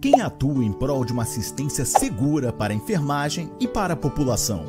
Quem atua em prol de uma assistência segura para a enfermagem e para a população?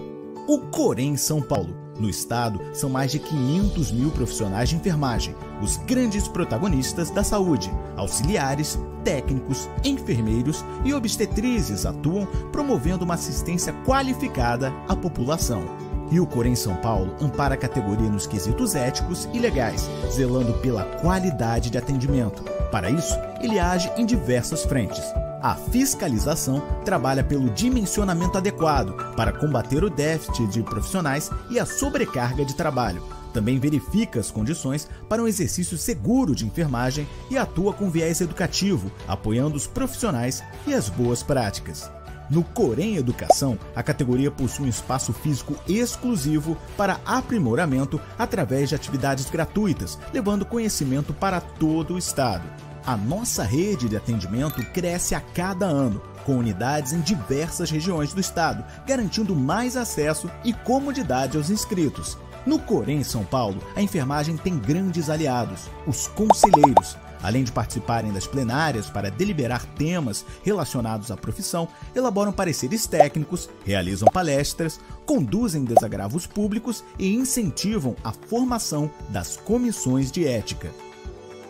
O Corém São Paulo. No estado, são mais de 500 mil profissionais de enfermagem, os grandes protagonistas da saúde. Auxiliares, técnicos, enfermeiros e obstetrizes atuam promovendo uma assistência qualificada à população. E o Corém São Paulo ampara a categoria nos quesitos éticos e legais, zelando pela qualidade de atendimento. Para isso, ele age em diversas frentes. A fiscalização trabalha pelo dimensionamento adequado para combater o déficit de profissionais e a sobrecarga de trabalho. Também verifica as condições para um exercício seguro de enfermagem e atua com viés educativo, apoiando os profissionais e as boas práticas. No Corém Educação, a categoria possui um espaço físico exclusivo para aprimoramento através de atividades gratuitas, levando conhecimento para todo o estado. A nossa rede de atendimento cresce a cada ano, com unidades em diversas regiões do estado, garantindo mais acesso e comodidade aos inscritos. No Corém São Paulo, a enfermagem tem grandes aliados, os conselheiros. Além de participarem das plenárias para deliberar temas relacionados à profissão, elaboram pareceres técnicos, realizam palestras, conduzem desagravos públicos e incentivam a formação das comissões de ética.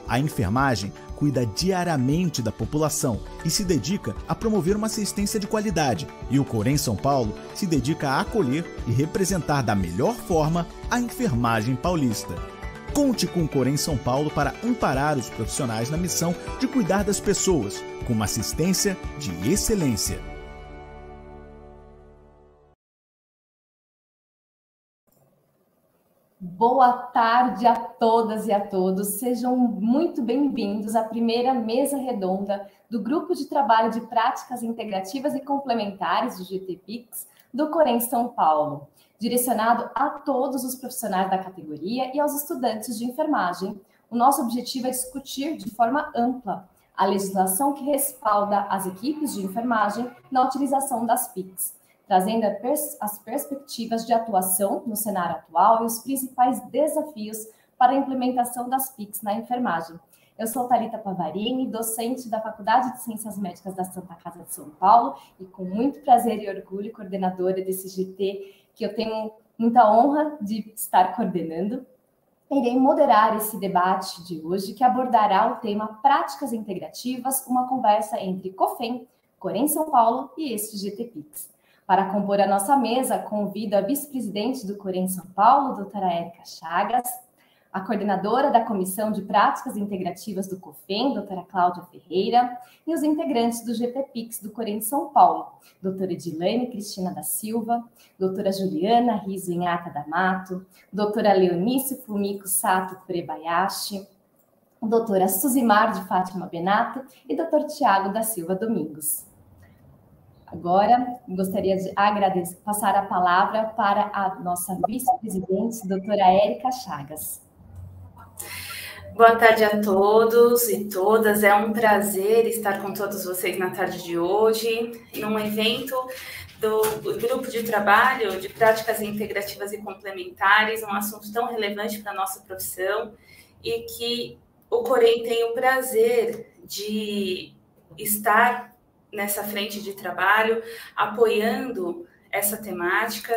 A enfermagem cuida diariamente da população e se dedica a promover uma assistência de qualidade, e o Corém São Paulo se dedica a acolher e representar da melhor forma a enfermagem paulista. Conte com o Corém São Paulo para amparar os profissionais na missão de cuidar das pessoas, com uma assistência de excelência. Boa tarde a todas e a todos. Sejam muito bem-vindos à primeira mesa redonda do Grupo de Trabalho de Práticas Integrativas e Complementares, do GTPICS, do Corém São Paulo, direcionado a todos os profissionais da categoria e aos estudantes de enfermagem. O nosso objetivo é discutir de forma ampla a legislação que respalda as equipes de enfermagem na utilização das PICs, trazendo as perspectivas de atuação no cenário atual e os principais desafios para a implementação das PICs na enfermagem. Eu sou Thalita Pavarini, docente da Faculdade de Ciências Médicas da Santa Casa de São Paulo e com muito prazer e orgulho coordenadora desse GT que eu tenho muita honra de estar coordenando. Irei moderar esse debate de hoje que abordará o tema Práticas Integrativas, uma conversa entre COFEM, Corém São Paulo e este GTPICS. Para compor a nossa mesa, convido a vice-presidente do Corém São Paulo, doutora Érica Chagas, a coordenadora da Comissão de Práticas Integrativas do COFEM, doutora Cláudia Ferreira, e os integrantes do GTPICS do Corém São Paulo, doutora Edilane Cristina da Silva, doutora Juliana Riso Inhata da Mato, doutora Leonice Fumiko Sato Prebayashi, doutora Suzimar de Fátima Benato e doutor Tiago da Silva Domingos. Agora, gostaria de passar a palavra para a nossa vice-presidente, doutora Érica Chagas. Boa tarde a todos e todas. É um prazer estar com todos vocês na tarde de hoje, num evento do Grupo de Trabalho de Práticas Integrativas e Complementares, um assunto tão relevante para a nossa profissão e que o Corém tem o prazer de estar nessa frente de trabalho, apoiando essa temática.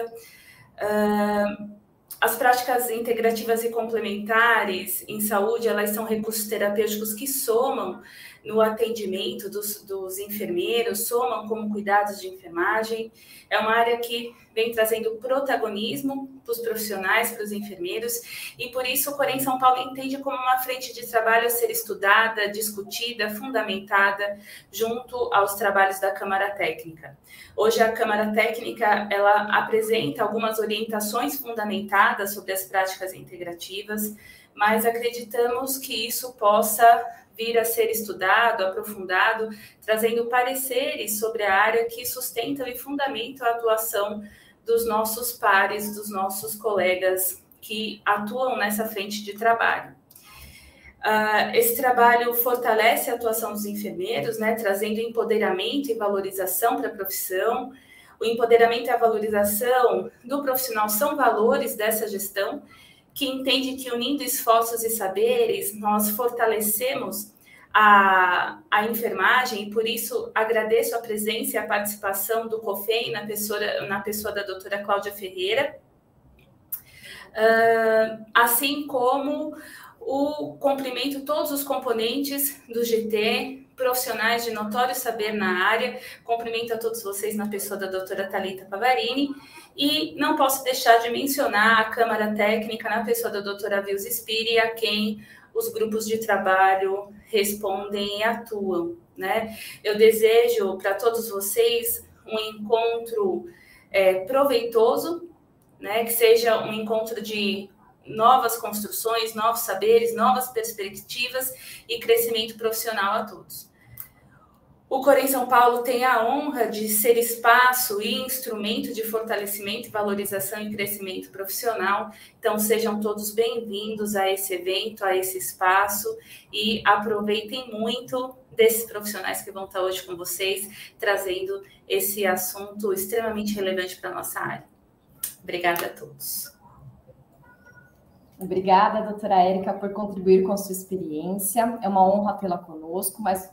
As práticas integrativas e complementares em saúde, elas são recursos terapêuticos que somam no atendimento dos enfermeiros, somam como cuidados de enfermagem. É uma área que vem trazendo protagonismo para os profissionais, para os enfermeiros, e por isso o Corém São Paulo entende como uma frente de trabalho a ser estudada, discutida, fundamentada, junto aos trabalhos da Câmara Técnica. Hoje a Câmara Técnica, ela apresenta algumas orientações fundamentadas sobre as práticas integrativas, mas acreditamos que isso possa vir a ser estudado, aprofundado, trazendo pareceres sobre a área que sustentam e fundamentam a atuação dos nossos pares, dos nossos colegas que atuam nessa frente de trabalho. Esse trabalho fortalece a atuação dos enfermeiros, né, trazendo empoderamento e valorização para a profissão. O empoderamento e a valorização do profissional são valores dessa gestão, que entende que unindo esforços e saberes, nós fortalecemos a enfermagem, e por isso agradeço a presença e a participação do COFEM na pessoa da doutora Cláudia Ferreira, assim como cumprimento todos os componentes do GT, profissionais de notório saber na área, cumprimento a todos vocês na pessoa da doutora Thalita Pavarini, e não posso deixar de mencionar a Câmara Técnica na pessoa da doutora Vilza Spiri, a quem os grupos de trabalho respondem e atuam, né? Eu desejo para todos vocês um encontro proveitoso, né? Que seja um encontro de novas construções, novos saberes, novas perspectivas e crescimento profissional a todos. O Corém São Paulo tem a honra de ser espaço e instrumento de fortalecimento, valorização e crescimento profissional. Então, sejam todos bem-vindos a esse evento, a esse espaço, e aproveitem muito desses profissionais que vão estar hoje com vocês, trazendo esse assunto extremamente relevante para a nossa área. Obrigada a todos. Obrigada, doutora Érica, por contribuir com a sua experiência. É uma honra tê-la conosco, mas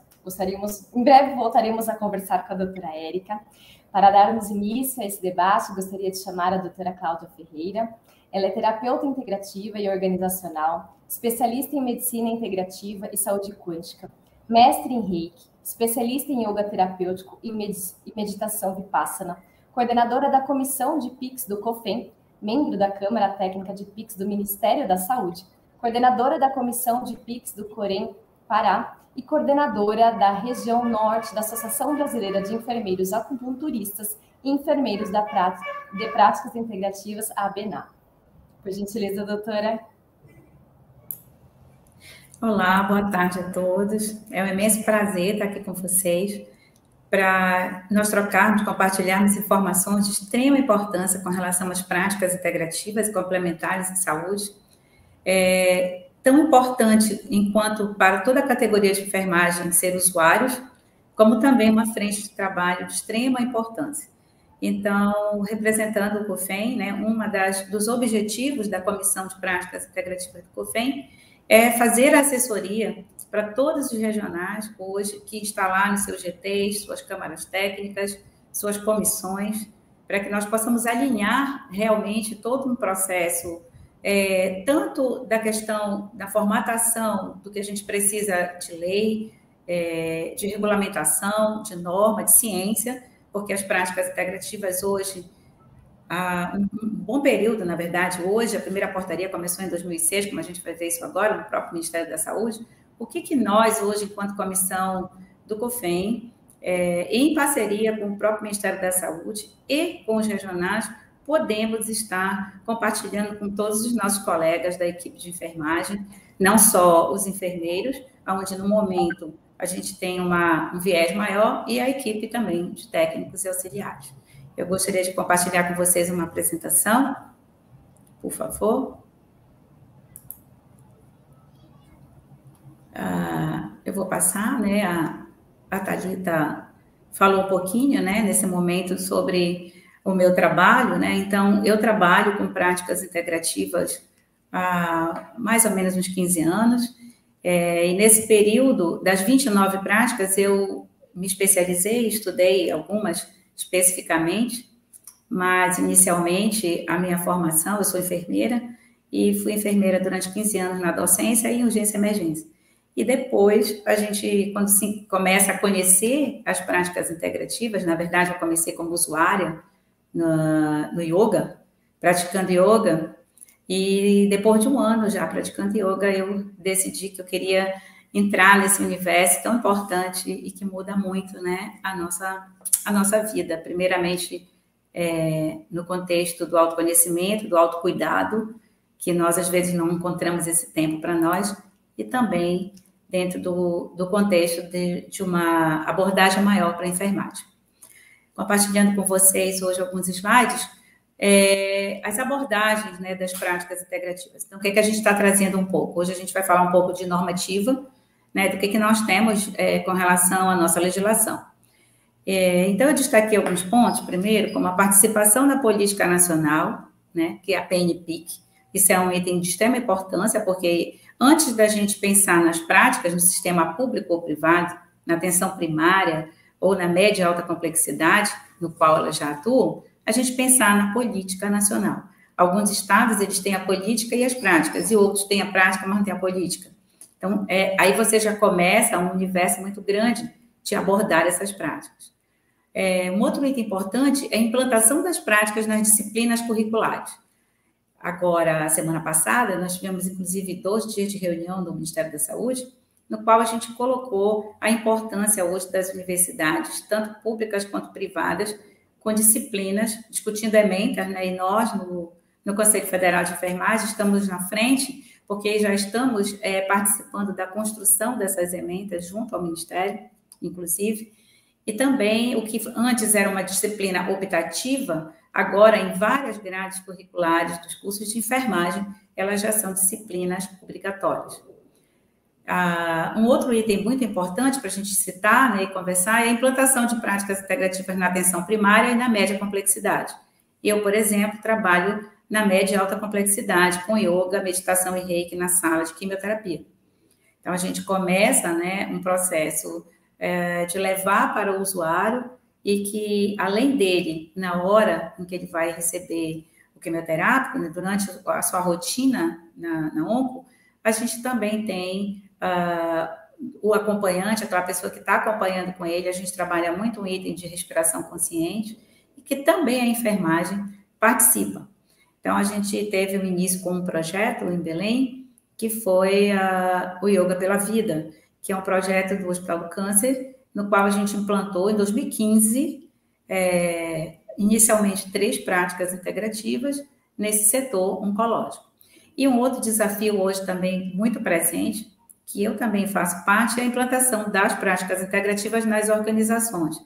em breve voltaremos a conversar com a doutora Érica. Para darmos início a esse debate, gostaria de chamar a doutora Cláudia Ferreira. Ela é terapeuta integrativa e organizacional, especialista em medicina integrativa e saúde quântica, mestre em Reiki, especialista em yoga terapêutico e meditação Vipassana, coordenadora da Comissão de PICS do COFEM, membro da Câmara Técnica de PICS do Ministério da Saúde, coordenadora da Comissão de PICS do Corém Pará e coordenadora da região norte da Associação Brasileira de Enfermeiros Acupunturistas e Enfermeiros de Práticas Integrativas, a ABENA. Por gentileza, doutora. Olá, boa tarde a todos. É um imenso prazer estar aqui com vocês para nós trocarmos, compartilharmos informações de extrema importância com relação às práticas integrativas e complementares em saúde. Tão importante enquanto para toda a categoria de enfermagem ser usuários, como também uma frente de trabalho de extrema importância. Então, representando o COFEM, né, dos objetivos da Comissão de Práticas Integrativas do COFEM é fazer a assessoria para todos os regionais hoje que está lá nos seus GTs, suas câmaras técnicas, suas comissões, para que nós possamos alinhar realmente todo um processo, tanto da questão da formatação do que a gente precisa de lei, de regulamentação, de norma, de ciência, porque as práticas integrativas hoje, um bom período, na verdade, hoje, a primeira portaria começou em 2006, como a gente vai ver isso agora, no próprio Ministério da Saúde. O que nós, hoje, enquanto comissão do COFEM, em parceria com o próprio Ministério da Saúde e com os regionais, podemos estar compartilhando com todos os nossos colegas da equipe de enfermagem, não só os enfermeiros, onde no momento a gente tem um viés maior, e a equipe também de técnicos e auxiliares. Eu gostaria de compartilhar com vocês uma apresentação, por favor. Eu vou passar, né? A Thalita falou um pouquinho, né, nesse momento sobre o meu trabalho, né? Então, eu trabalho com práticas integrativas há mais ou menos uns 15 anos, e nesse período, das 29 práticas, eu me especializei, estudei algumas especificamente, mas inicialmente a minha formação, eu sou enfermeira, e fui enfermeira durante 15 anos na docência e em urgência e emergência. E depois, a gente, quando se começa a conhecer as práticas integrativas, na verdade, eu comecei como usuária no yoga, praticando yoga, e depois de um ano já praticando yoga, eu decidi que eu queria entrar nesse universo tão importante e que muda muito, né, a nossa vida. Primeiramente, no contexto do autoconhecimento, do autocuidado, que nós, às vezes, não encontramos esse tempo para nós, e também dentro do contexto de uma abordagem maior para a enfermagem. Compartilhando com vocês hoje alguns slides, as abordagens, né, das práticas integrativas. Então, o que a gente está trazendo um pouco? Hoje a gente vai falar um pouco de normativa, né, do que nós temos com relação à nossa legislação. Então, eu destaquei alguns pontos, primeiro, como a participação na política nacional, né, que é a PNPIC, Isso é um item de extrema importância, porque antes da gente pensar nas práticas no sistema público ou privado, na atenção primária ou na média e alta complexidade, no qual elas já atuam, a gente pensar na política nacional. Alguns estados, eles têm a política e as práticas, e outros têm a prática, mas não têm a política. Então, aí você já começa um universo muito grande de abordar essas práticas. Um outro item importante é a implantação das práticas nas disciplinas curriculares. Agora, a semana passada, nós tivemos, inclusive, 2 dias de reunião do Ministério da Saúde, no qual a gente colocou a importância hoje das universidades, tanto públicas quanto privadas, com disciplinas, discutindo ementas, né? E nós, no Conselho Federal de Enfermagem, estamos na frente, porque já estamos participando da construção dessas ementas junto ao Ministério, inclusive, e também o que antes era uma disciplina optativa, agora em várias grades curriculares dos cursos de enfermagem, elas já são disciplinas obrigatórias. Um outro item muito importante para a gente citar, né, e conversar é a implantação de práticas integrativas na atenção primária e na média complexidade. Eu, por exemplo, trabalho na média e alta complexidade, com yoga, meditação e reiki na sala de quimioterapia. Então, a gente começa, né, um processo de levar para o usuário e que, além dele, na hora em que ele vai receber o quimioterápico, né, durante a sua rotina na onco, a gente também tem o acompanhante, aquela pessoa que está acompanhando com ele. A gente trabalha muito um item de respiração consciente e que também a enfermagem participa. Então, a gente teve um início com um projeto em Belém, que foi o Yoga pela Vida, que é um projeto do Hospital do Câncer, no qual a gente implantou em 2015, inicialmente 3 práticas integrativas nesse setor oncológico. E um outro desafio hoje também muito presente, que eu também faço parte, é a implantação das práticas integrativas nas organizações.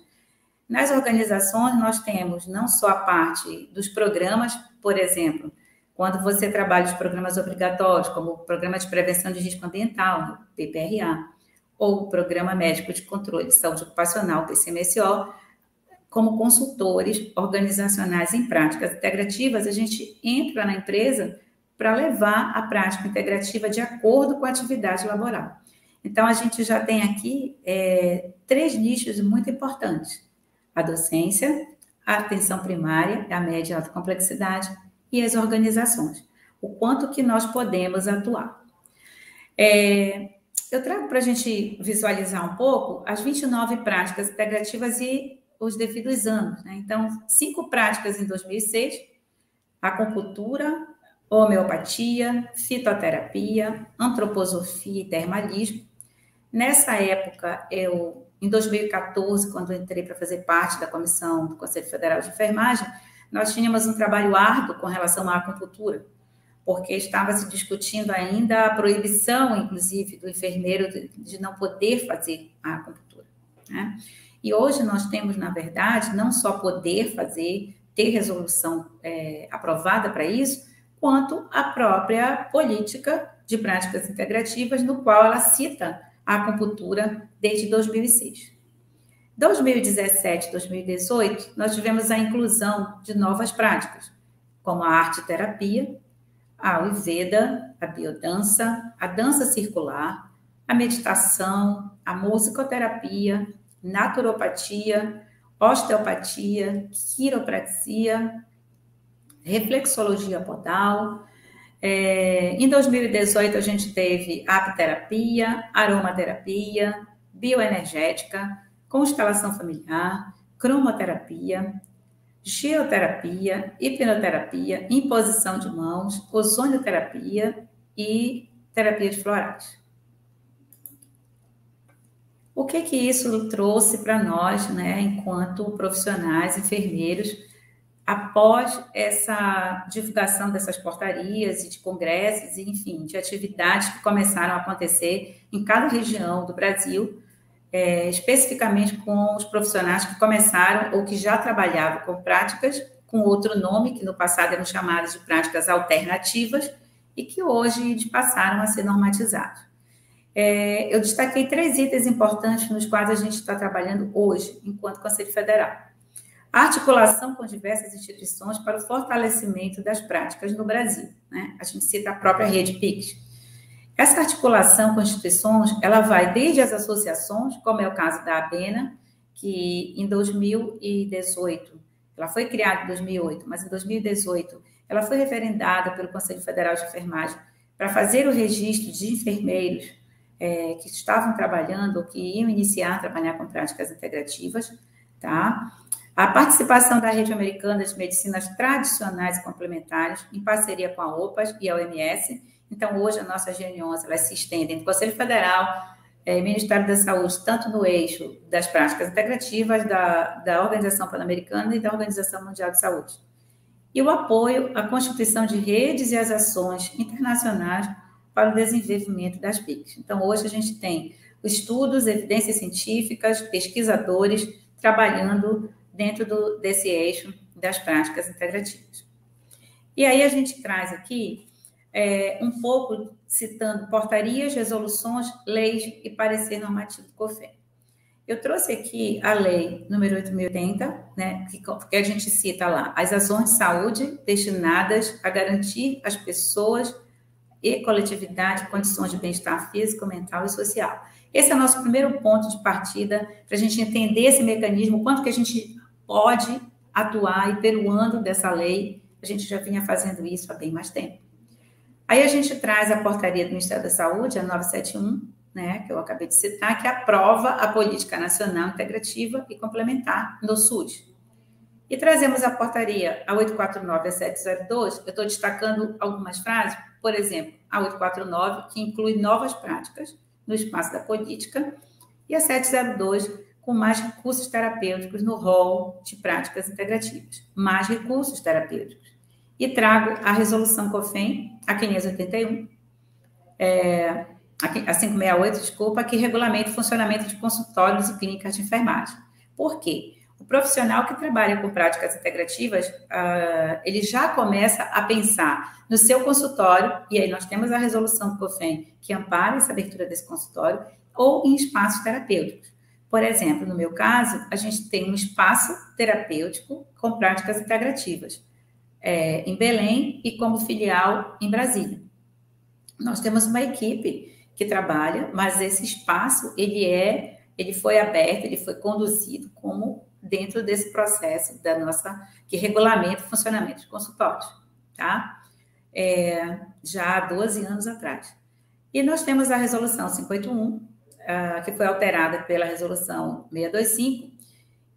Nas organizações, nós temos não só a parte dos programas, por exemplo, quando você trabalha os programas obrigatórios, como o Programa de Prevenção de Risco Ambiental, PPRA, ou o Programa Médico de Controle de Saúde Ocupacional, PCMSO, como consultores organizacionais em práticas integrativas, a gente entra na empresa para levar a prática integrativa de acordo com a atividade laboral. Então, a gente já tem aqui 3 nichos muito importantes: a docência, a atenção primária, a média e alta complexidade, e as organizações. O quanto que nós podemos atuar. Eu trago para a gente visualizar um pouco as 29 práticas integrativas e os devidos anos, né? Então, 5 práticas em 2006, acupuntura, homeopatia, fitoterapia, antroposofia e termalismo. Nessa época, em 2014, quando eu entrei para fazer parte da comissão do Conselho Federal de Enfermagem, nós tínhamos um trabalho árduo com relação à acupuntura, porque estava se discutindo ainda a proibição, inclusive, do enfermeiro de não poder fazer a acupuntura, né? E hoje nós temos, na verdade, não só poder fazer, ter resolução aprovada para isso, quanto a própria política de práticas integrativas, no qual ela cita a acupuntura desde 2006. 2017, 2018, nós tivemos a inclusão de novas práticas, como a arte-terapia, a Ayurveda, a biodança, a dança circular, a meditação, a musicoterapia, naturopatia, osteopatia, quiropraxia, reflexologia podal. Em 2018, a gente teve apiterapia, aromaterapia, bioenergética, constelação familiar, cromoterapia, geoterapia, hipnoterapia, imposição de mãos, ozonioterapia e terapias florais. O que isso trouxe para nós, né, enquanto profissionais, enfermeiros, após essa divulgação dessas portarias e de congressos, e, enfim, de atividades que começaram a acontecer em cada região do Brasil, especificamente com os profissionais que começaram ou que já trabalhavam com práticas com outro nome, que no passado eram chamadas de práticas alternativas e que hoje passaram a ser normatizados. Eu destaquei 3 itens importantes nos quais a gente está trabalhando hoje, enquanto Conselho Federal. A articulação com diversas instituições para o fortalecimento das práticas no Brasil, né? A gente cita a própria rede PICS. Essa articulação com instituições, ela vai desde as associações, como é o caso da ABENA, que em 2018, ela foi criada em 2008, mas em 2018, ela foi referendada pelo Conselho Federal de Enfermagem para fazer o registro de enfermeiros que estavam trabalhando ou que iam iniciar a trabalhar com práticas integrativas, tá? A participação da Rede Americana de Medicinas Tradicionais e Complementares, em parceria com a OPAS e a OMS. Então, hoje, as nossas reuniões elas se estendem do Conselho Federal e Ministério da Saúde, tanto no eixo das práticas integrativas, da Organização Pan-Americana e da Organização Mundial de Saúde. E o apoio à constituição de redes e às ações internacionais para o desenvolvimento das PICs. Então, hoje, a gente tem estudos, evidências científicas, pesquisadores trabalhando dentro desse eixo das práticas integrativas. E aí a gente traz aqui um pouco citando portarias, resoluções, leis e parecer normativo do COFEN. Eu trouxe aqui a lei número 8.080, né, que a gente cita lá, as ações de saúde destinadas a garantir às pessoas e coletividade condições de bem-estar físico, mental e social. Esse é o nosso primeiro ponto de partida para a gente entender esse mecanismo, quanto que a gente pode atuar e pelo âmbito dessa lei, a gente já vinha fazendo isso há bem mais tempo. Aí a gente traz a portaria do Ministério da Saúde, a 971, né, que eu acabei de citar, que aprova a Política Nacional Integrativa e Complementar no SUS. E trazemos a portaria, a 849 e a 702, eu estou destacando algumas frases, por exemplo, a 849, que inclui novas práticas no espaço da política, e a 702, com mais recursos terapêuticos no rol de práticas integrativas. Mais recursos terapêuticos. E trago a resolução COFEN, a 581, a 568, desculpa, que regulamenta o funcionamento de consultórios e clínicas de enfermagem. Por quê? O profissional que trabalha com práticas integrativas, ele já começa a pensar no seu consultório, e aí nós temos a resolução do COFEN, que ampara essa abertura desse consultório, ou em espaços terapêuticos. Por exemplo, no meu caso, a gente tem um espaço terapêutico com práticas integrativas em Belém e como filial em Brasília. Nós temos uma equipe que trabalha, mas esse espaço, ele foi aberto, ele foi conduzido como dentro desse processo que regulamenta o funcionamento de consultórios, tá? Já há 12 anos atrás. E nós temos a resolução 581, que foi alterada pela resolução 625,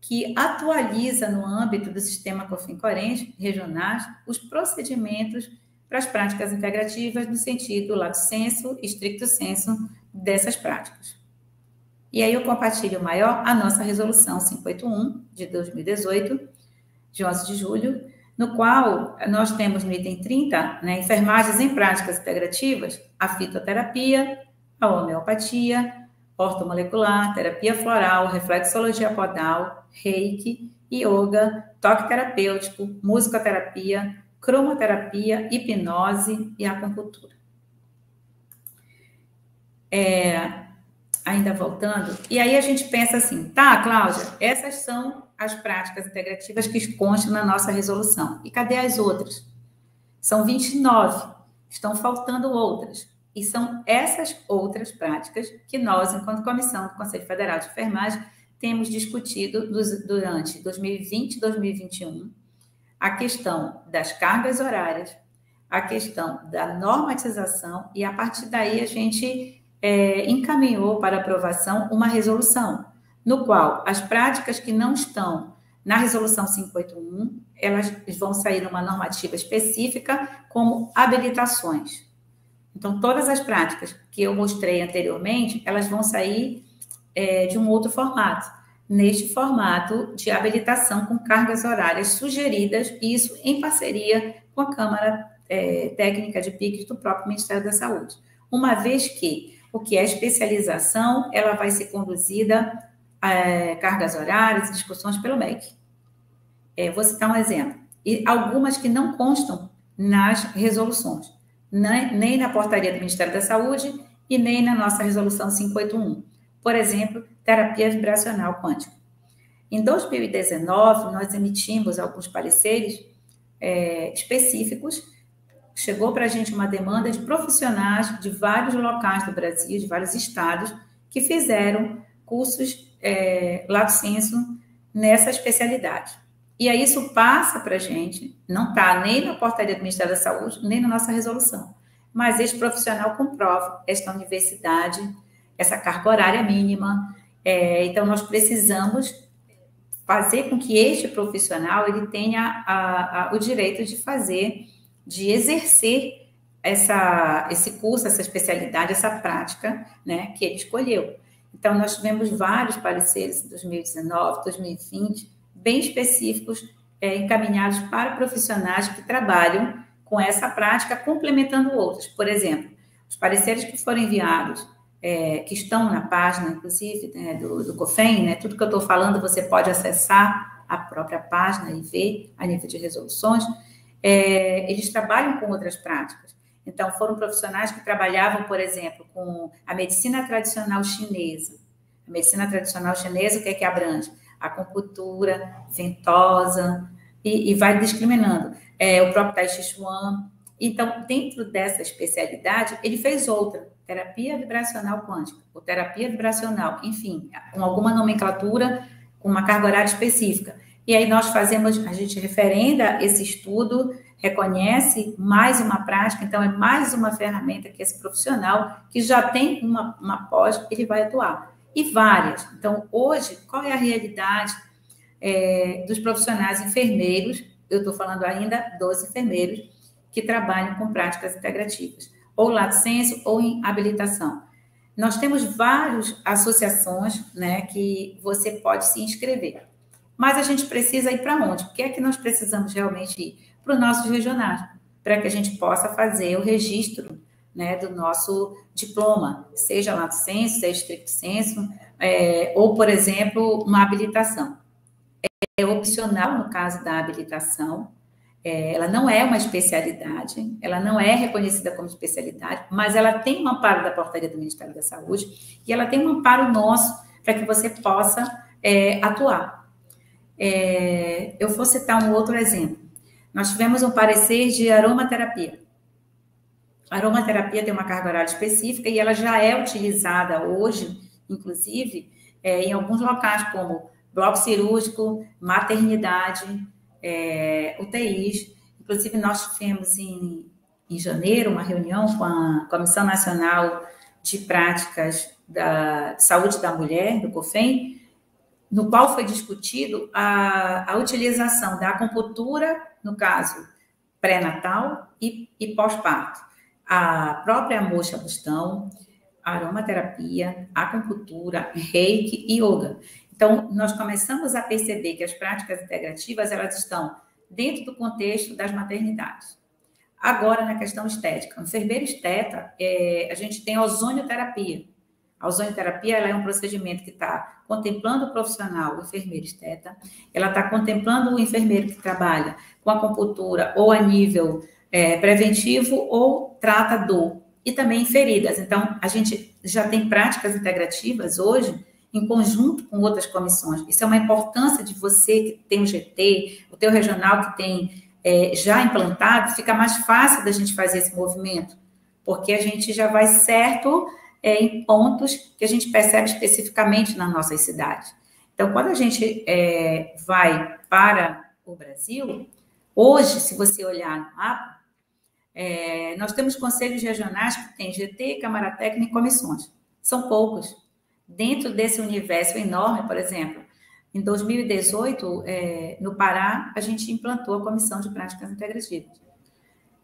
que atualiza no âmbito do sistema COFIN-CORENS regionais os procedimentos para as práticas integrativas no sentido lato sensu e stricto sensu dessas práticas. E aí eu compartilho maior a nossa resolução 581 de 2018, de 11 de julho, no qual nós temos no item 30, né, enfermagens em práticas integrativas, a fitoterapia, a homeopatia, ortomolecular, terapia floral, reflexologia podal, reiki, yoga, toque terapêutico, musicoterapia, cromoterapia, hipnose e acupuntura. Ainda voltando, e aí a gente pensa assim, tá, Cláudia, essas são as práticas integrativas que constam na nossa resolução. E cadê as outras? São 29, estão faltando outras. E são essas outras práticas que nós, enquanto Comissão do Conselho Federal de Enfermagem, temos discutido durante 2020 e 2021, a questão das cargas horárias, a questão da normatização, e a partir daí a gente encaminhou para aprovação uma resolução, no qual as práticas que não estão na resolução 581, elas vão sair numa normativa específica como habilitações. Então, todas as práticas que eu mostrei anteriormente, elas vão sair de um outro formato, neste formato de habilitação com cargas horárias sugeridas, e isso em parceria com a Câmara Técnica de PICs do próprio Ministério da Saúde. Uma vez que o que é especialização, ela vai ser conduzida a cargas horárias e discussões pelo MEC. Vou citar um exemplo. E algumas que não constam nas resoluções, nem na portaria do Ministério da Saúde e nem na nossa resolução 581. Por exemplo, terapia vibracional quântica. Em 2019, nós emitimos alguns pareceres específicos. Chegou para a gente uma demanda de profissionais de vários locais do Brasil, de vários estados, que fizeram cursos lato sensu nessa especialidade. E aí isso passa para a gente, não está nem na portaria do Ministério da Saúde, nem na nossa resolução. Mas esse profissional comprova esta universidade, essa carga horária mínima. Então, nós precisamos fazer com que este profissional ele tenha o direito de exercer esse curso, essa especialidade, essa prática, né, que ele escolheu. Então, nós tivemos vários pareceres em 2019, 2020, bem específicos, encaminhados para profissionais que trabalham com essa prática, complementando outros. Por exemplo, os pareceres que foram enviados, que estão na página, inclusive, né, do COFEM, né, tudo que eu estou falando, você pode acessar a própria página e ver a nível de resoluções, eles trabalham com outras práticas. Então, foram profissionais que trabalhavam, por exemplo, com a medicina tradicional chinesa. A medicina tradicional chinesa, o que é que abrange? Acupuntura, ventosa, e vai discriminando. O próprio Tai Chi Chuan. Então, dentro dessa especialidade, ele fez outra, terapia vibracional quântica, ou terapia vibracional, enfim, com alguma nomenclatura, com uma carga horária específica. E aí nós a gente referenda esse estudo, reconhece mais uma prática, então é mais uma ferramenta que esse profissional, que já tem uma pós, ele vai atuar. E várias. Então, hoje, qual é a realidade dos profissionais enfermeiros? Eu estou falando ainda dos enfermeiros que trabalham com práticas integrativas, ou lato sensu, ou em habilitação. Nós temos várias associações, né, que você pode se inscrever. Mas a gente precisa ir para onde? O que é que nós precisamos realmente ir? Para os nossos regionais, para que a gente possa fazer o registro, né, do nosso diploma, seja lato sensu, seja stricto sensu, ou, por exemplo, uma habilitação. É opcional no caso da habilitação, ela não é uma especialidade, ela não é reconhecida como especialidade, mas ela tem um amparo da portaria do Ministério da Saúde e ela tem um amparo nosso para que você possa atuar. Eu vou citar um outro exemplo. Nós tivemos um parecer de aromaterapia. A aromaterapia tem uma carga horária específica e ela já é utilizada hoje, inclusive, em alguns locais, como bloco cirúrgico, maternidade, UTIs. Inclusive, nós tivemos em janeiro uma reunião com a Comissão Nacional de Práticas da Saúde da Mulher, do COFEM, no qual foi discutido a utilização da acupuntura, no caso pré-natal e pós-parto, a própria moxa bustão, aromaterapia, acupuntura, reiki e yoga. Então, nós começamos a perceber que as práticas integrativas, elas estão dentro do contexto das maternidades. Agora, na questão estética, o enfermeiro esteta, a gente tem a ozonioterapia. A ozonioterapia, ela é um procedimento que está contemplando o profissional, o enfermeiro esteta, ela está contemplando o enfermeiro que trabalha com acupuntura ou a nível preventivo ou trata dor, e também em feridas. Então, a gente já tem práticas integrativas hoje, em conjunto com outras comissões. Isso é uma importância de você que tem o GT, o teu regional que tem já implantado, fica mais fácil da gente fazer esse movimento, porque a gente já vai certo em pontos que a gente percebe especificamente nas nossas cidades. Então, quando a gente vai para o Brasil, hoje, se você olhar no mapa, nós temos conselhos regionais que têm GT, Câmara Técnica e comissões. São poucos. Dentro desse universo enorme, por exemplo, em 2018, no Pará, a gente implantou a Comissão de Práticas Integrativas.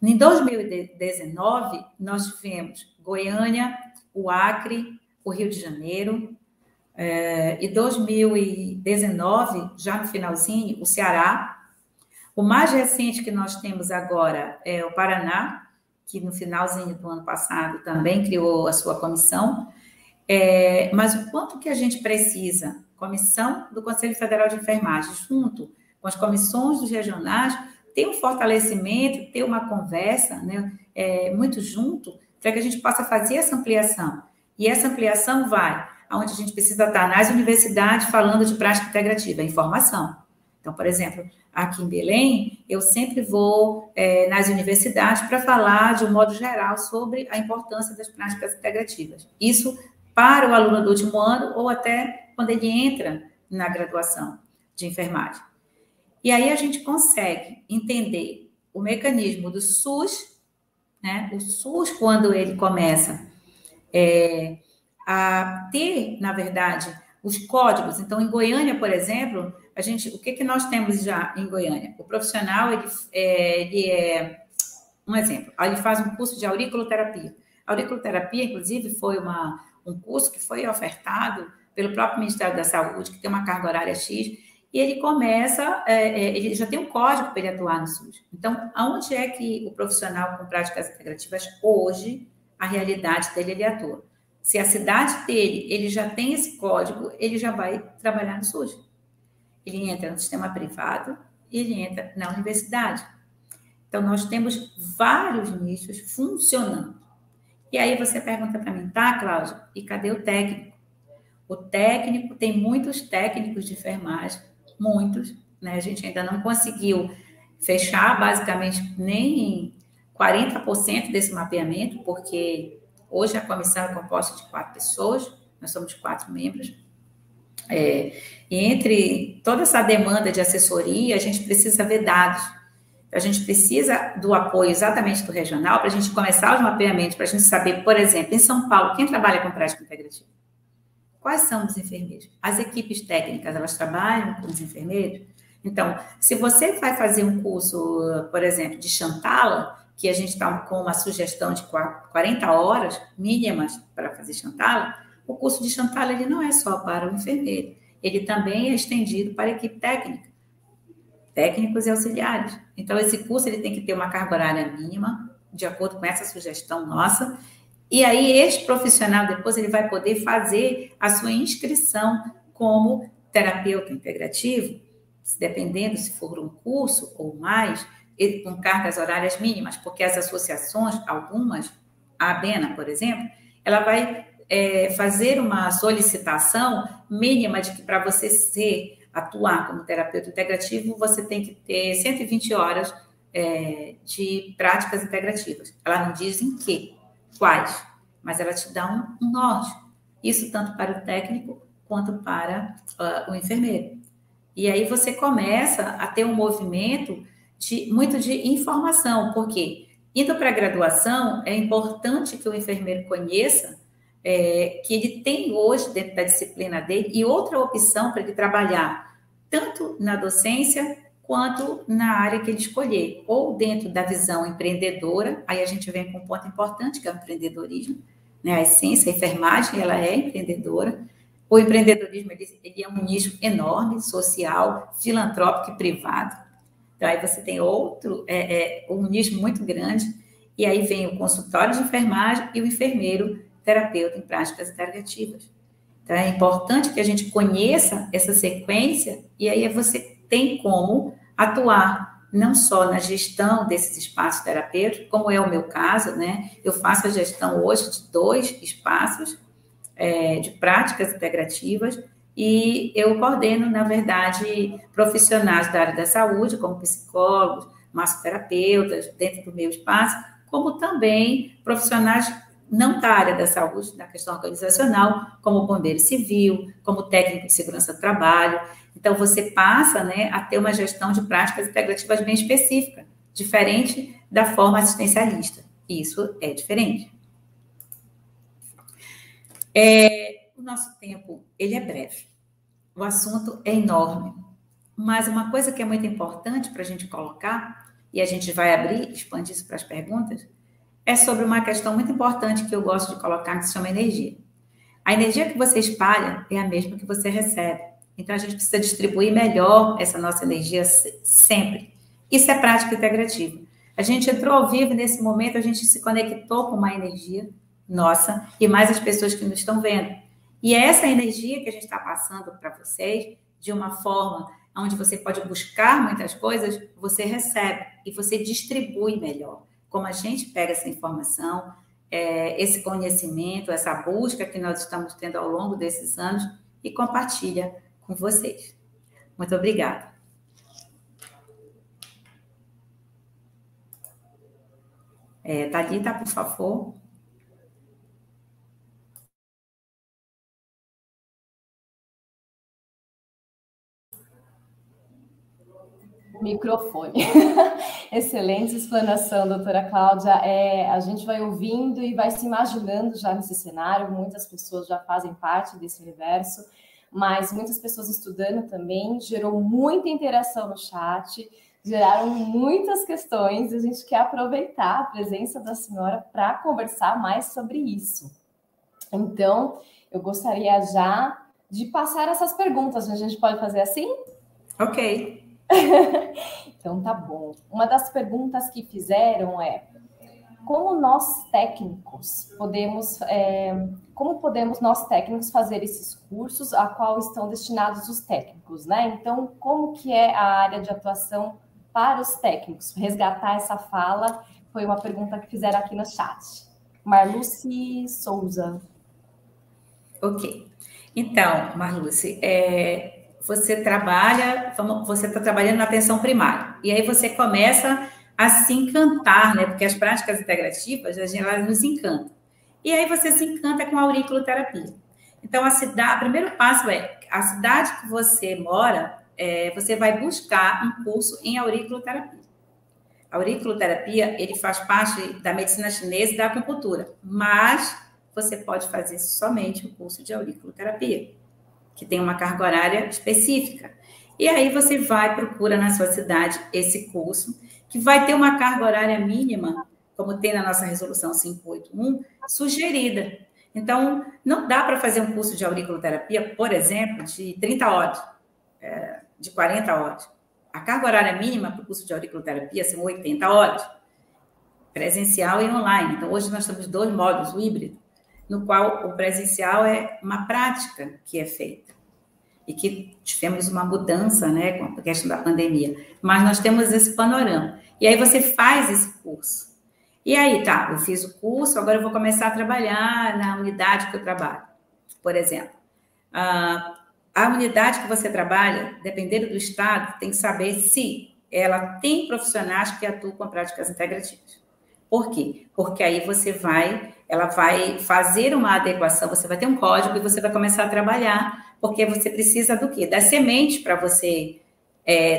Em 2019, nós tivemos Goiânia, o Acre, o Rio de Janeiro, e 2019, já no finalzinho, o Ceará. O mais recente que nós temos agora é o Paraná, que no finalzinho do ano passado também criou a sua comissão. Mas o quanto que a gente precisa, comissão do Conselho Federal de Enfermagem, junto com as comissões dos regionais, ter um fortalecimento, ter uma conversa, né, muito junto, para que a gente possa fazer essa ampliação. E essa ampliação vai onde a gente precisa estar nas universidades falando de prática integrativa, informação. Então, por exemplo, aqui em Belém, eu sempre vou nas universidades para falar, de um modo geral, sobre a importância das práticas integrativas. Isso para o aluno do último ano ou até quando ele entra na graduação de enfermagem. E aí a gente consegue entender o mecanismo do SUS, né? O SUS, quando ele começa a ter, na verdade, os códigos. Então, em Goiânia, por exemplo, o que nós temos já em Goiânia? O profissional, ele é um exemplo, ele faz um curso de auriculoterapia. A auriculoterapia, inclusive, foi um curso que foi ofertado pelo próprio Ministério da Saúde, que tem uma carga horária X, e ele começa, ele já tem um código para ele atuar no SUS. Então, aonde é que o profissional com práticas integrativas, hoje, a realidade dele, ele atua? Se a cidade dele, ele já tem esse código, ele já vai trabalhar no SUS. Ele entra no sistema privado e ele entra na universidade. Então, nós temos vários nichos funcionando. E aí você pergunta para mim, tá, Cláudia, e cadê o técnico? O técnico, tem muitos técnicos de enfermagem, muitos, né? A gente ainda não conseguiu fechar, basicamente, nem 40% desse mapeamento, porque hoje a comissão é composta de 4 pessoas, nós somos 4 membros. E entre toda essa demanda de assessoria, a gente precisa ver dados. A gente precisa do apoio exatamente do regional para a gente começar os mapeamentos, para a gente saber, por exemplo, em São Paulo, quem trabalha com prática integrativa? Quais são os enfermeiros? As equipes técnicas, elas trabalham com os enfermeiros? Então, se você vai fazer um curso, por exemplo, de Chantala, que a gente está com uma sugestão de 40 horas mínimas para fazer Chantala, o curso de Chantala ele não é só para o enfermeiro, ele também é estendido para a equipe técnica, técnicos e auxiliares. Então, esse curso ele tem que ter uma carga horária mínima, de acordo com essa sugestão nossa, e aí esse profissional depois ele vai poder fazer a sua inscrição como terapeuta integrativo, dependendo se for um curso ou mais, com cargas horárias mínimas, porque as associações, algumas, a ABENA, por exemplo, ela vai fazer uma solicitação mínima de que para você atuar como terapeuta integrativo, você tem que ter 120 horas de práticas integrativas. Ela não diz em quais, mas ela te dá um norte. Isso tanto para o técnico quanto para o enfermeiro. E aí você começa a ter um movimento muito de informação, porque indo para a graduação, é importante que o enfermeiro conheça que ele tem hoje dentro da disciplina dele e outra opção para ele trabalhar tanto na docência quanto na área que ele escolher, ou dentro da visão empreendedora, aí a gente vem com um ponto importante, que é o empreendedorismo, né? A essência, a enfermagem, ela é empreendedora. O empreendedorismo, ele é um nicho enorme, social, filantrópico e privado. Então, aí você tem um nicho muito grande, e aí vem o consultório de enfermagem e o enfermeiro terapeuta em práticas integrativas. Então, é importante que a gente conheça essa sequência, e aí você tem como atuar não só na gestão desses espaços terapêuticos, como é o meu caso, né? Eu faço a gestão hoje de 2 espaços de práticas integrativas e eu coordeno, na verdade, profissionais da área da saúde, como psicólogos, massoterapeutas, dentro do meu espaço, como também profissionais não da área da saúde, da questão organizacional, como bombeiro civil, como técnico de segurança do trabalho. Então, você passa, né, a ter uma gestão de práticas integrativas bem específica, diferente da forma assistencialista. Isso é diferente. O nosso tempo, ele é breve. O assunto é enorme. Mas uma coisa que é muito importante para a gente colocar, e a gente vai abrir, expandir isso para as perguntas, é sobre uma questão muito importante que eu gosto de colocar, que se chama energia. A energia que você espalha é a mesma que você recebe. Então, a gente precisa distribuir melhor essa nossa energia sempre. Isso é prática integrativa. A gente entrou ao vivo nesse momento, a gente se conectou com uma energia nossa e mais as pessoas que nos estão vendo. E é essa energia que a gente está passando para vocês, de uma forma onde você pode buscar muitas coisas, você recebe e você distribui melhor. Como a gente pega essa informação, esse conhecimento, essa busca que nós estamos tendo ao longo desses anos e compartilha com vocês. Muito obrigada. Thalita, por favor. Microfone. Excelente explanação, doutora Cláudia. A gente vai ouvindo e vai se imaginando já nesse cenário, muitas pessoas já fazem parte desse universo, mas muitas pessoas estudando também, gerou muita interação no chat, geraram muitas questões, e a gente quer aproveitar a presença da senhora para conversar mais sobre isso. Então, eu gostaria já de passar essas perguntas, a gente pode fazer assim? Ok. Então, tá bom. Uma das perguntas que fizeram é: como nós técnicos nós técnicos fazer esses cursos a qual estão destinados os técnicos, né? Então, como que é a área de atuação para os técnicos? Resgatar essa fala foi uma pergunta que fizeram aqui no chat. Marluce Souza. Ok. Então, Marluce, você está trabalhando na atenção primária, e aí você começa a se encantar, né? Porque as práticas integrativas, elas nos encantam. E aí você se encanta com a auriculoterapia. Então, o primeiro passo é, a cidade que você mora, você vai buscar um curso em auriculoterapia. A auriculoterapia, ele faz parte da medicina chinesa e da acupuntura, mas você pode fazer somente o curso de auriculoterapia, que tem uma carga horária específica. E aí você procura na sua cidade esse curso, que vai ter uma carga horária mínima, como tem na nossa resolução 581, sugerida. Então, não dá para fazer um curso de auriculoterapia, por exemplo, de 30 horas, de 40 horas. A carga horária mínima para o curso de auriculoterapia são 80 horas, presencial e online. Então, hoje nós temos 2 módulos, o híbrido, no qual o presencial é uma prática que é feita. E que tivemos uma mudança, né, com a questão da pandemia. Mas nós temos esse panorama. E aí você faz esse curso. E aí, tá, eu fiz o curso, agora eu vou começar a trabalhar na unidade que eu trabalho. Por exemplo, a unidade que você trabalha, dependendo do estado, tem que saber se ela tem profissionais que atuam com práticas integrativas. Por quê? Porque aí ela vai fazer uma adequação, você vai ter um código e você vai começar a trabalhar, porque você precisa do quê? Das sementes para você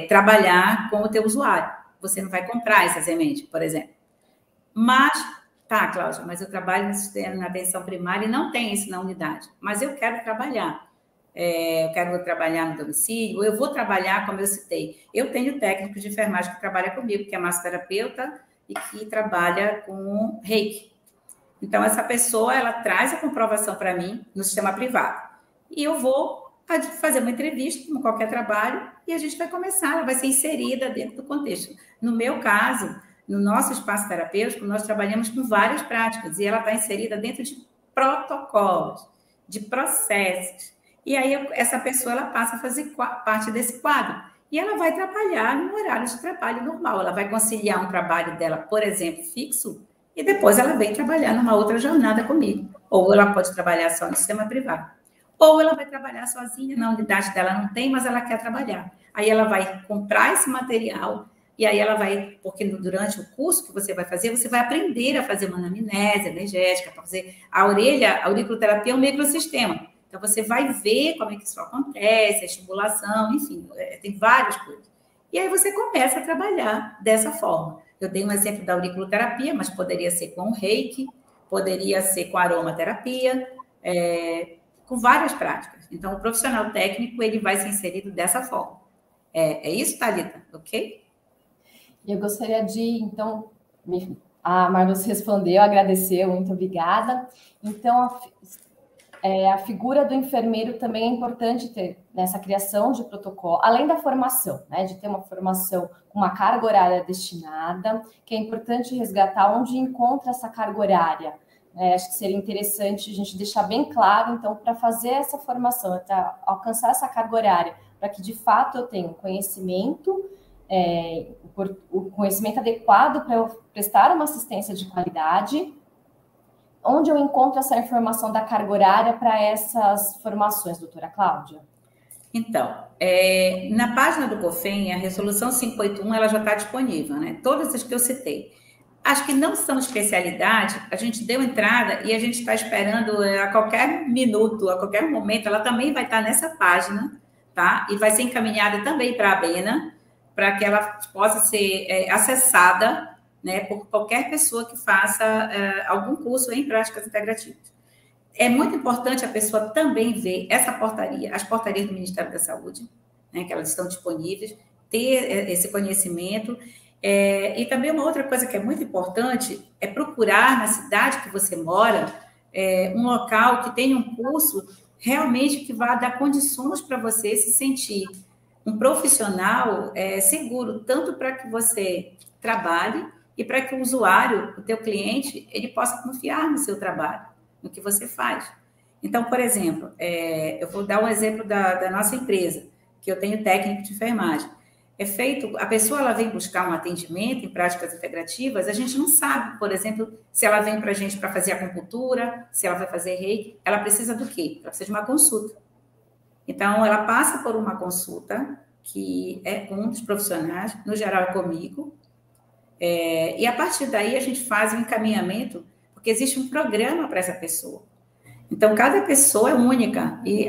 trabalhar com o teu usuário. Você não vai comprar essa semente, por exemplo. Mas, tá, Cláudia, mas eu trabalho na atenção primária e não tem isso na unidade. Mas eu quero trabalhar. Eu quero trabalhar no domicílio, eu vou trabalhar, como eu citei. Eu tenho técnico de enfermagem que trabalha comigo, que é massoterapeuta e que trabalha com reiki. Então, essa pessoa, ela traz a comprovação para mim no sistema privado. E eu vou fazer uma entrevista, como qualquer trabalho, e a gente vai começar, ela vai ser inserida dentro do contexto. No meu caso, no nosso espaço terapêutico, nós trabalhamos com várias práticas, e ela está inserida dentro de protocolos, de processos. E aí, essa pessoa, ela passa a fazer parte desse quadro. E ela vai trabalhar no horário de trabalho normal. Ela vai conciliar um trabalho dela, por exemplo, fixo, e depois ela vem trabalhar numa outra jornada comigo. Ou ela pode trabalhar só no sistema privado. Ou ela vai trabalhar sozinha, na unidade dela não tem, mas ela quer trabalhar. Aí ela vai comprar esse material, e aí ela vai, porque durante o curso que você vai fazer, você vai aprender a fazer uma anamnese energética, para fazer a auriculoterapia é um microsistema. Então, você vai ver como é que isso acontece, a estimulação, enfim, tem várias coisas. E aí você começa a trabalhar dessa forma. Eu dei um exemplo da auriculoterapia, mas poderia ser com o reiki, poderia ser com a aromaterapia, com várias práticas. Então, o profissional técnico, ele vai ser inserido dessa forma. É isso, Thalita? Ok? Eu gostaria de, então, a Marluce respondeu, agradeceu, muito obrigada. Então, a figura do enfermeiro também é importante ter nessa criação de protocolo, além da formação, né, de ter uma formação com uma carga horária destinada, que é importante resgatar onde encontra essa carga horária. Acho que seria interessante a gente deixar bem claro, então, para fazer essa formação, para alcançar essa carga horária, para que, de fato, eu tenha um conhecimento, o conhecimento adequado para eu prestar uma assistência de qualidade, onde eu encontro essa informação da carga horária para essas formações, doutora Cláudia? Então, na página do COFEN, a resolução 581, ela já está disponível, né? Todas as que eu citei. As que não são especialidade, a gente deu entrada e a gente está esperando a qualquer minuto, a qualquer momento, ela também vai estar nessa página, tá? E vai ser encaminhada também para a ABENA, para que ela possa ser acessada, né, por qualquer pessoa que faça algum curso em práticas integrativas. É muito importante a pessoa também ver essa portaria, as portarias do Ministério da Saúde, né, que elas estão disponíveis, ter esse conhecimento. E também uma outra coisa que é muito importante é procurar na cidade que você mora um local que tenha um curso realmente que vá dar condições para você se sentir um profissional seguro, tanto para que você trabalhe e para que o usuário, o teu cliente, ele possa confiar no seu trabalho, no que você faz. Então, por exemplo, eu vou dar um exemplo da nossa empresa, que eu tenho técnico de enfermagem. A pessoa ela vem buscar um atendimento em práticas integrativas, a gente não sabe, por exemplo, se ela vem para a gente para fazer acupuntura, se ela vai fazer reiki, ela precisa do quê? Ela precisa de uma consulta. Então, ela passa por uma consulta, que é com um dos profissionais, no geral é comigo, e a partir daí a gente faz um encaminhamento, porque existe um programa para essa pessoa. Então, cada pessoa é única. E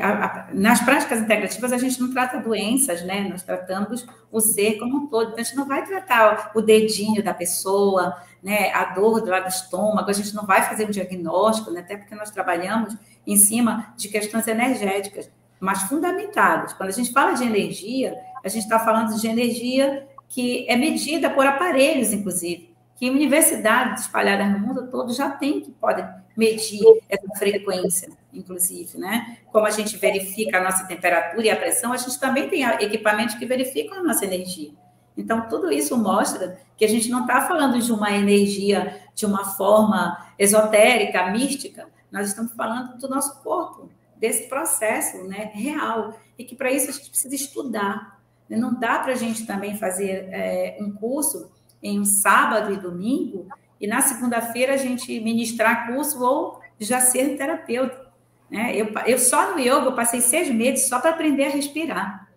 nas práticas integrativas, a gente não trata doenças, né? Nós tratamos o ser como um todo. Então, a gente não vai tratar o dedinho da pessoa, né? A dor do lado do estômago, a gente não vai fazer um diagnóstico, né? Até porque nós trabalhamos em cima de questões energéticas, mas fundamentadas. Quando a gente fala de energia, a gente está falando de energia que é medida por aparelhos, inclusive, que universidades espalhadas no mundo todo já têm, que podem medir essa frequência, inclusive, né? Como a gente verifica a nossa temperatura e a pressão, a gente também tem equipamentos que verificam a nossa energia. Então, tudo isso mostra que a gente não está falando de uma energia de uma forma esotérica, mística, nós estamos falando do nosso corpo, desse processo, né, real, e que para isso a gente precisa estudar. Não dá para a gente também fazer um curso em um sábado e domingo, e na segunda-feira a gente ministrar curso ou já ser terapeuta. Né? Eu só no yoga eu passei 6 meses só para aprender a respirar.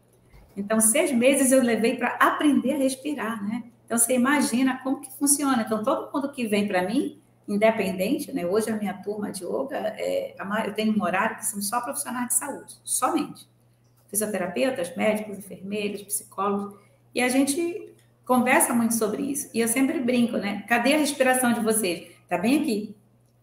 Então, 6 meses eu levei para aprender a respirar. Né? Então, você imagina como que funciona. Então, todo mundo que vem para mim, independente, né? Hoje a minha turma de yoga, eu tenho um horário que são só profissionais de saúde, somente. Fisioterapeutas, médicos, enfermeiros, psicólogos, e a gente conversa muito sobre isso. E eu sempre brinco, né? Cadê a respiração de vocês? Está bem aqui.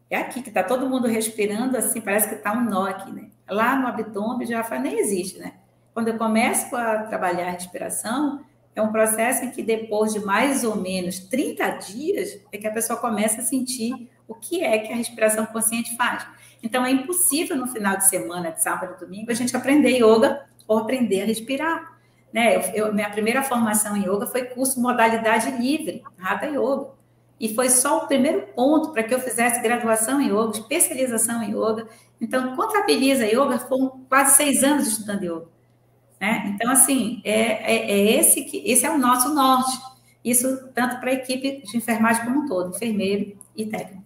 É aqui que está todo mundo respirando assim, parece que está um nó aqui, né? Lá no abdômen já nem existe, né? Quando eu começo a trabalhar a respiração, é um processo em que depois de mais ou menos 30 dias é que a pessoa começa a sentir o que é que a respiração consciente faz. Então, é impossível no final de semana, de sábado e domingo, a gente aprender yoga ou aprender a respirar. Né? Minha primeira formação em yoga foi curso modalidade livre, Hatha Yoga. E foi só o primeiro ponto para que eu fizesse graduação em yoga, especialização em yoga. Então, contabiliza yoga, foram quase 6 anos estudando yoga. Né? Então, assim, esse é o nosso norte. Isso tanto para a equipe de enfermagem como um todo, enfermeiro e técnico.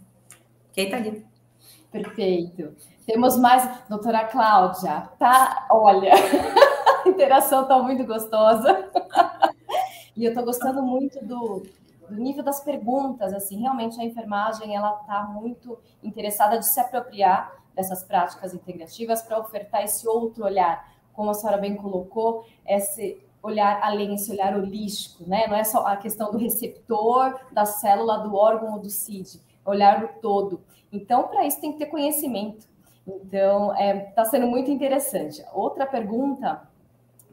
Ok, Thalita? Perfeito. Temos mais, doutora Cláudia, tá? Olha, a interação está muito gostosa. E eu estou gostando muito do nível das perguntas, assim, realmente a enfermagem, ela está muito interessada de se apropriar dessas práticas integrativas para ofertar esse outro olhar, como a senhora bem colocou, esse olhar além, esse olhar holístico, né? Não é só a questão do receptor, da célula, do órgão ou do CID, olhar o todo. Então, para isso tem que ter conhecimento. Então, está sendo muito interessante. Outra pergunta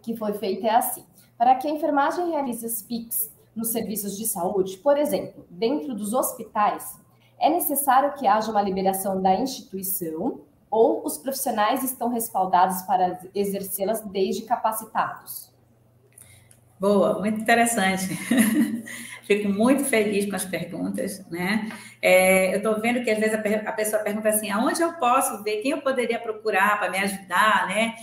que foi feita é assim: para que a enfermagem realize os PICs nos serviços de saúde, por exemplo, dentro dos hospitais, é necessário que haja uma liberação da instituição ou os profissionais estão respaldados para exercê-las desde capacitados? Boa, muito interessante. Fico muito feliz com as perguntas, né? Eu estou vendo que às vezes a pessoa pergunta assim, aonde eu posso ver, quem eu poderia procurar para me ajudar, né?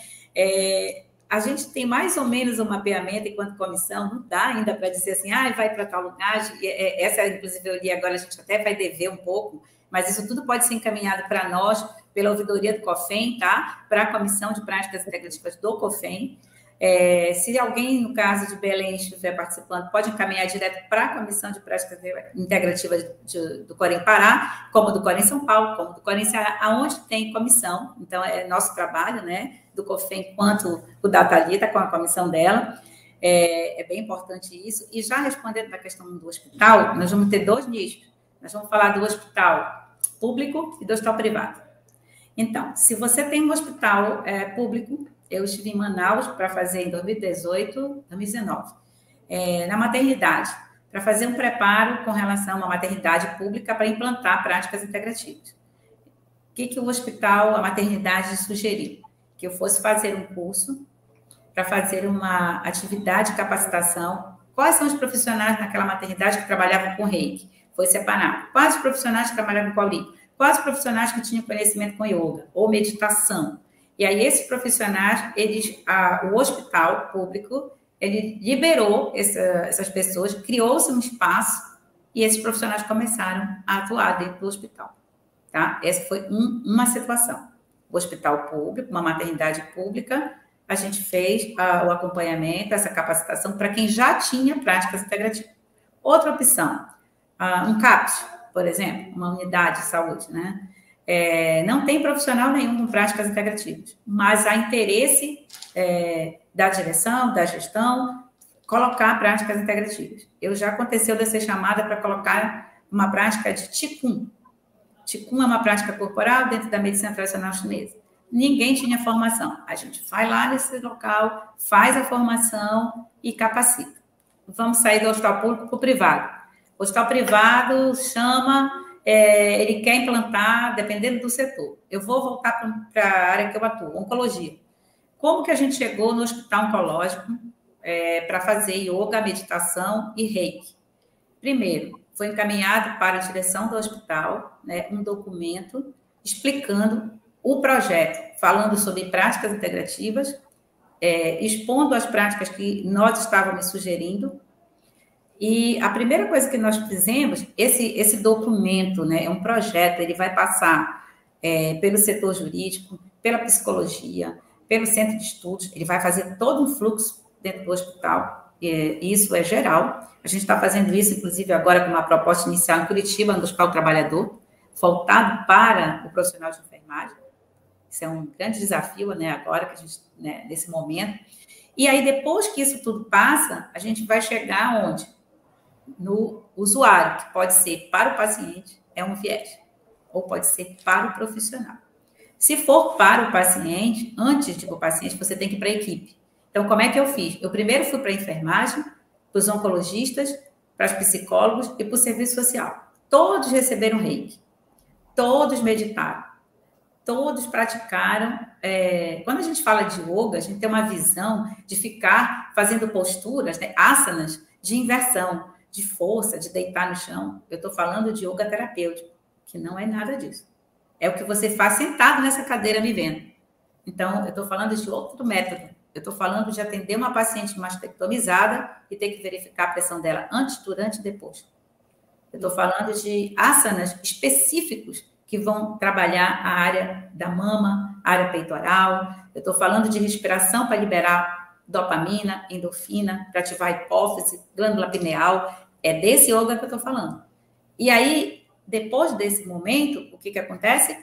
A gente tem mais ou menos um mapeamento enquanto comissão, não dá ainda para dizer assim, vai para tal lugar. Essa, inclusive, eu li agora, a gente até vai dever um pouco mas isso tudo pode ser encaminhado para nós, pela ouvidoria do COFEM, tá? Para a Comissão de Práticas Integrativas do COFEM. Se alguém, no caso de Belém, estiver participando, pode encaminhar direto para a Comissão de Práticas Integrativas do Corém Pará, como do Corém São Paulo, como do Corém Ceará, aonde tem comissão. Então, é nosso trabalho, né, do COFEM, quanto o da Thalita, com a comissão dela. É bem importante isso. E já respondendo da questão do hospital, nós vamos ter 2 nichos. Nós vamos falar do hospital público e do hospital privado. Então, se você tem um hospital público, eu estive em Manaus para fazer em 2018, 2019, na maternidade, para fazer um preparo com relação a uma maternidade pública para implantar práticas integrativas. O que o hospital, a maternidade sugeriu? Que eu fosse fazer um curso para fazer uma atividade de capacitação. Quais são os profissionais naquela maternidade que trabalhavam com reiki? Foi separado. Quais os profissionais que trabalhavam com auric? Quais os profissionais que tinham conhecimento com yoga ou meditação? E aí, esses profissionais, o hospital público, ele liberou essas pessoas, criou-se um espaço e esses profissionais começaram a atuar dentro do hospital. Tá? Essa foi uma situação. O hospital público, uma maternidade pública, a gente fez o acompanhamento, essa capacitação para quem já tinha práticas integrativas. Outra opção, um CAPS, por exemplo, uma unidade de saúde, né? Não tem profissional nenhum com práticas integrativas, mas há interesse da direção, da gestão, colocar práticas integrativas. Já aconteceu de ser chamada para colocar uma prática de Qigong. Qigong é uma prática corporal dentro da medicina tradicional chinesa. Ninguém tinha formação. A gente vai lá nesse local, faz a formação e capacita. Vamos sair do hospital público para o privado. O hospital privado chama... ele quer implantar, dependendo do setor. Eu vou voltar para a área que eu atuo, oncologia. Como que a gente chegou no hospital oncológico para fazer yoga, meditação e reiki? Primeiro, foi encaminhado para a direção do hospital, né, um documento explicando o projeto, falando sobre práticas integrativas, expondo as práticas que nós estávamos sugerindo. E a primeira coisa que nós fizemos, esse documento, né, é um projeto, ele vai passar pelo setor jurídico, pela psicologia, pelo centro de estudos, ele vai fazer todo um fluxo dentro do hospital, isso é geral. A gente está fazendo isso, inclusive, agora com uma proposta inicial em Curitiba, no Hospital Trabalhador, voltado para o profissional de enfermagem. Isso é um grande desafio, né, agora, que a gente, né, nesse momento. E aí, depois que isso tudo passa, a gente vai chegar onde? No usuário, que pode ser para o paciente, é um viés, ou pode ser para o profissional. Se for para o paciente, antes de ir para o paciente, você tem que ir para a equipe. Então, como é que eu fiz? Eu primeiro fui para a enfermagem, para os oncologistas, para os psicólogos e para o serviço social. Todos receberam reiki, todos meditaram, todos praticaram. Quando a gente fala de yoga, a gente tem uma visão de ficar fazendo posturas, né, asanas, de inversão, de força, de deitar no chão. Eu estou falando de yoga terapêutico, que não é nada disso. É o que você faz sentado nessa cadeira me vendo. Então, eu estou falando de outro método. Eu estou falando de atender uma paciente mastectomizada e ter que verificar a pressão dela antes, durante e depois. Eu estou falando de asanas específicos que vão trabalhar a área da mama, a área peitoral. Eu estou falando de respiração para liberar dopamina, endorfina, para ativar a hipófise, glândula pineal. É desse yoga que eu estou falando. E aí, depois desse momento, o que acontece?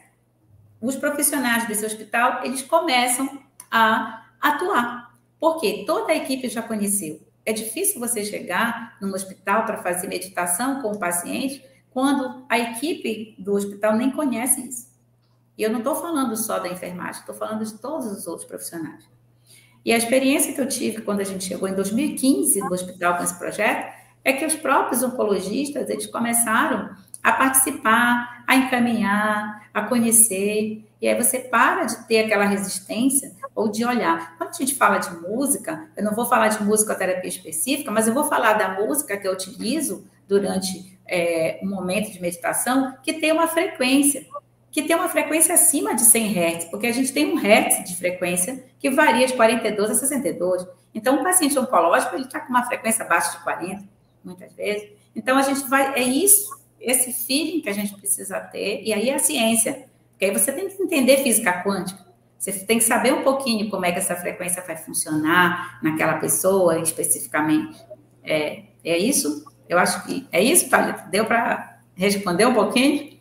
Os profissionais desse hospital, eles começam a atuar. Porque toda a equipe já conheceu. É difícil você chegar num hospital para fazer meditação com o paciente quando a equipe do hospital nem conhece isso. E eu não estou falando só da enfermagem, estou falando de todos os outros profissionais. E a experiência que eu tive quando a gente chegou em 2015 no hospital com esse projeto é que os próprios oncologistas, eles começaram a participar, a encaminhar, a conhecer, e aí você para de ter aquela resistência ou de olhar. Quando a gente fala de música, eu não vou falar de musicoterapia específica, mas eu vou falar da música que eu utilizo durante um momento de meditação, que tem uma frequência acima de 100 Hz, porque a gente tem um Hz de frequência que varia de 42 a 62. Então, um paciente oncológico, ele está com uma frequência abaixo de 40, muitas vezes. Então, a gente vai... É isso esse feeling que a gente precisa ter, e aí é a ciência. Porque aí você tem que entender física quântica. Você tem que saber um pouquinho como é que essa frequência vai funcionar naquela pessoa especificamente. É isso? Eu acho que é isso, Thalita? Deu para responder um pouquinho?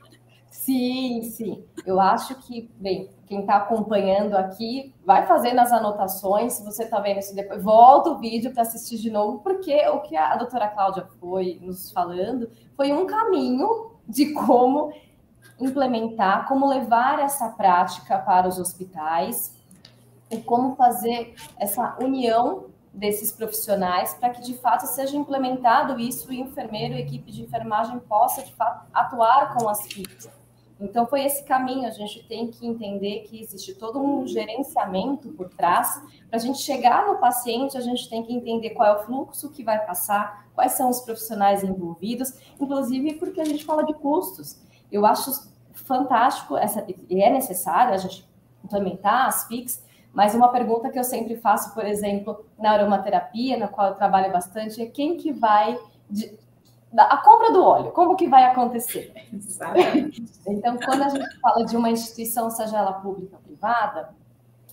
Sim, sim. Eu acho que, bem, quem está acompanhando aqui, vai fazendo as anotações. Se você está vendo isso depois, volta o vídeo para assistir de novo, porque o que a doutora Cláudia foi nos falando foi um caminho de como implementar, como levar essa prática para os hospitais e como fazer essa união desses profissionais para que, de fato, seja implementado isso e o enfermeiro e a equipe de enfermagem possa, de fato, atuar com as FICs. Então, foi esse caminho. A gente tem que entender que existe todo um gerenciamento por trás. Para a gente chegar no paciente, a gente tem que entender qual é o fluxo que vai passar, quais são os profissionais envolvidos, inclusive porque a gente fala de custos. Eu acho fantástico, e é necessário a gente implementar as FICs, mas uma pergunta que eu sempre faço, por exemplo, na aromaterapia, na qual eu trabalho bastante, é quem que vai... A compra do óleo, como que vai acontecer? Exatamente. Então, quando a gente fala de uma instituição, seja ela pública ou privada,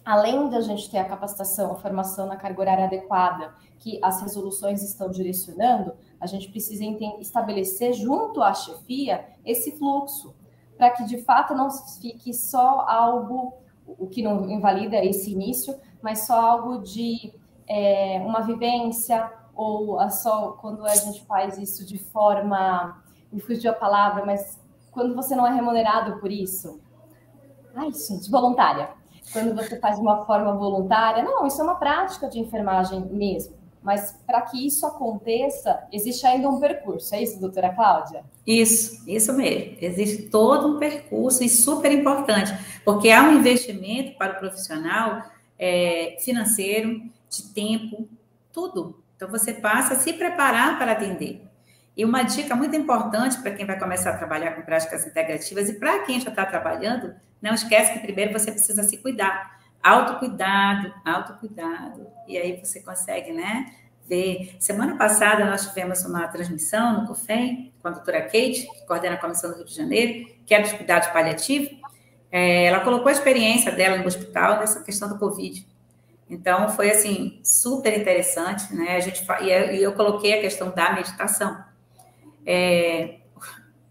além da gente ter a capacitação, a formação na carga horária adequada, que as resoluções estão direcionando, a gente precisa estabelecer junto à chefia esse fluxo, para que de fato não fique só algo, o que não invalida esse início, mas só algo de uma vivência, ou só quando a gente faz isso de forma, me fugiu a palavra, mas quando você não é remunerado por isso. Ai, gente, voluntária. Quando você faz de uma forma voluntária, não, isso é uma prática de enfermagem mesmo. Mas para que isso aconteça, existe ainda um percurso. É isso, doutora Cláudia? Isso mesmo. Existe todo um percurso e super importante, porque há um investimento para o profissional financeiro, de tempo, tudo. Então, você passa a se preparar para atender. E uma dica muito importante para quem vai começar a trabalhar com práticas integrativas e para quem já está trabalhando, não esquece que primeiro você precisa se cuidar. Autocuidado. E aí você consegue, né, ver. Semana passada nós tivemos uma transmissão no COFEM com a doutora Kate, que coordena a Comissão do Rio de Janeiro, que é dos cuidados paliativos. Ela colocou a experiência dela no hospital nessa questão do Covid. Então, foi, assim, super interessante, né? E eu coloquei a questão da meditação.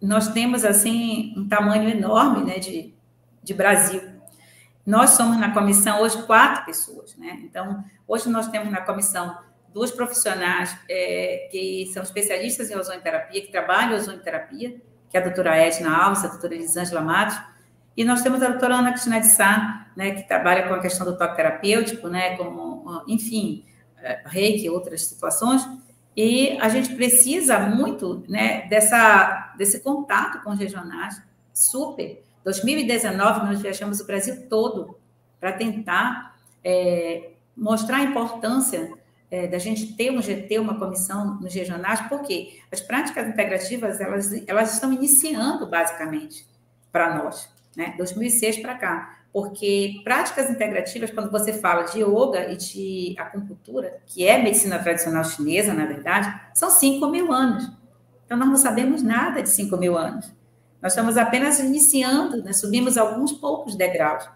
Nós temos, assim, um tamanho enorme, né, de Brasil. Nós somos, na comissão, hoje, 4 pessoas, né? Então, hoje nós temos na comissão 2 profissionais que são especialistas em ozonoterapia, que trabalham em ozonoterapia, que é a doutora Edna Alves, a doutora Elisângela Matos, e nós temos a doutora Ana Cristina de Sá, né, que trabalha com a questão do toque terapêutico, né, como, enfim, reiki e outras situações, e a gente precisa muito, né, desse contato com os regionais, super. 2019, nós viajamos o Brasil todo para tentar mostrar a importância da gente ter um GT, uma comissão nos regionais, porque as práticas integrativas, elas estão iniciando, basicamente, para nós, né, 2006 para cá, porque práticas integrativas, quando você fala de yoga e de acupuntura, que é medicina tradicional chinesa, na verdade, são 5.000 anos. Então, nós não sabemos nada de 5.000 anos. Nós estamos apenas iniciando, né? Subimos alguns poucos degraus.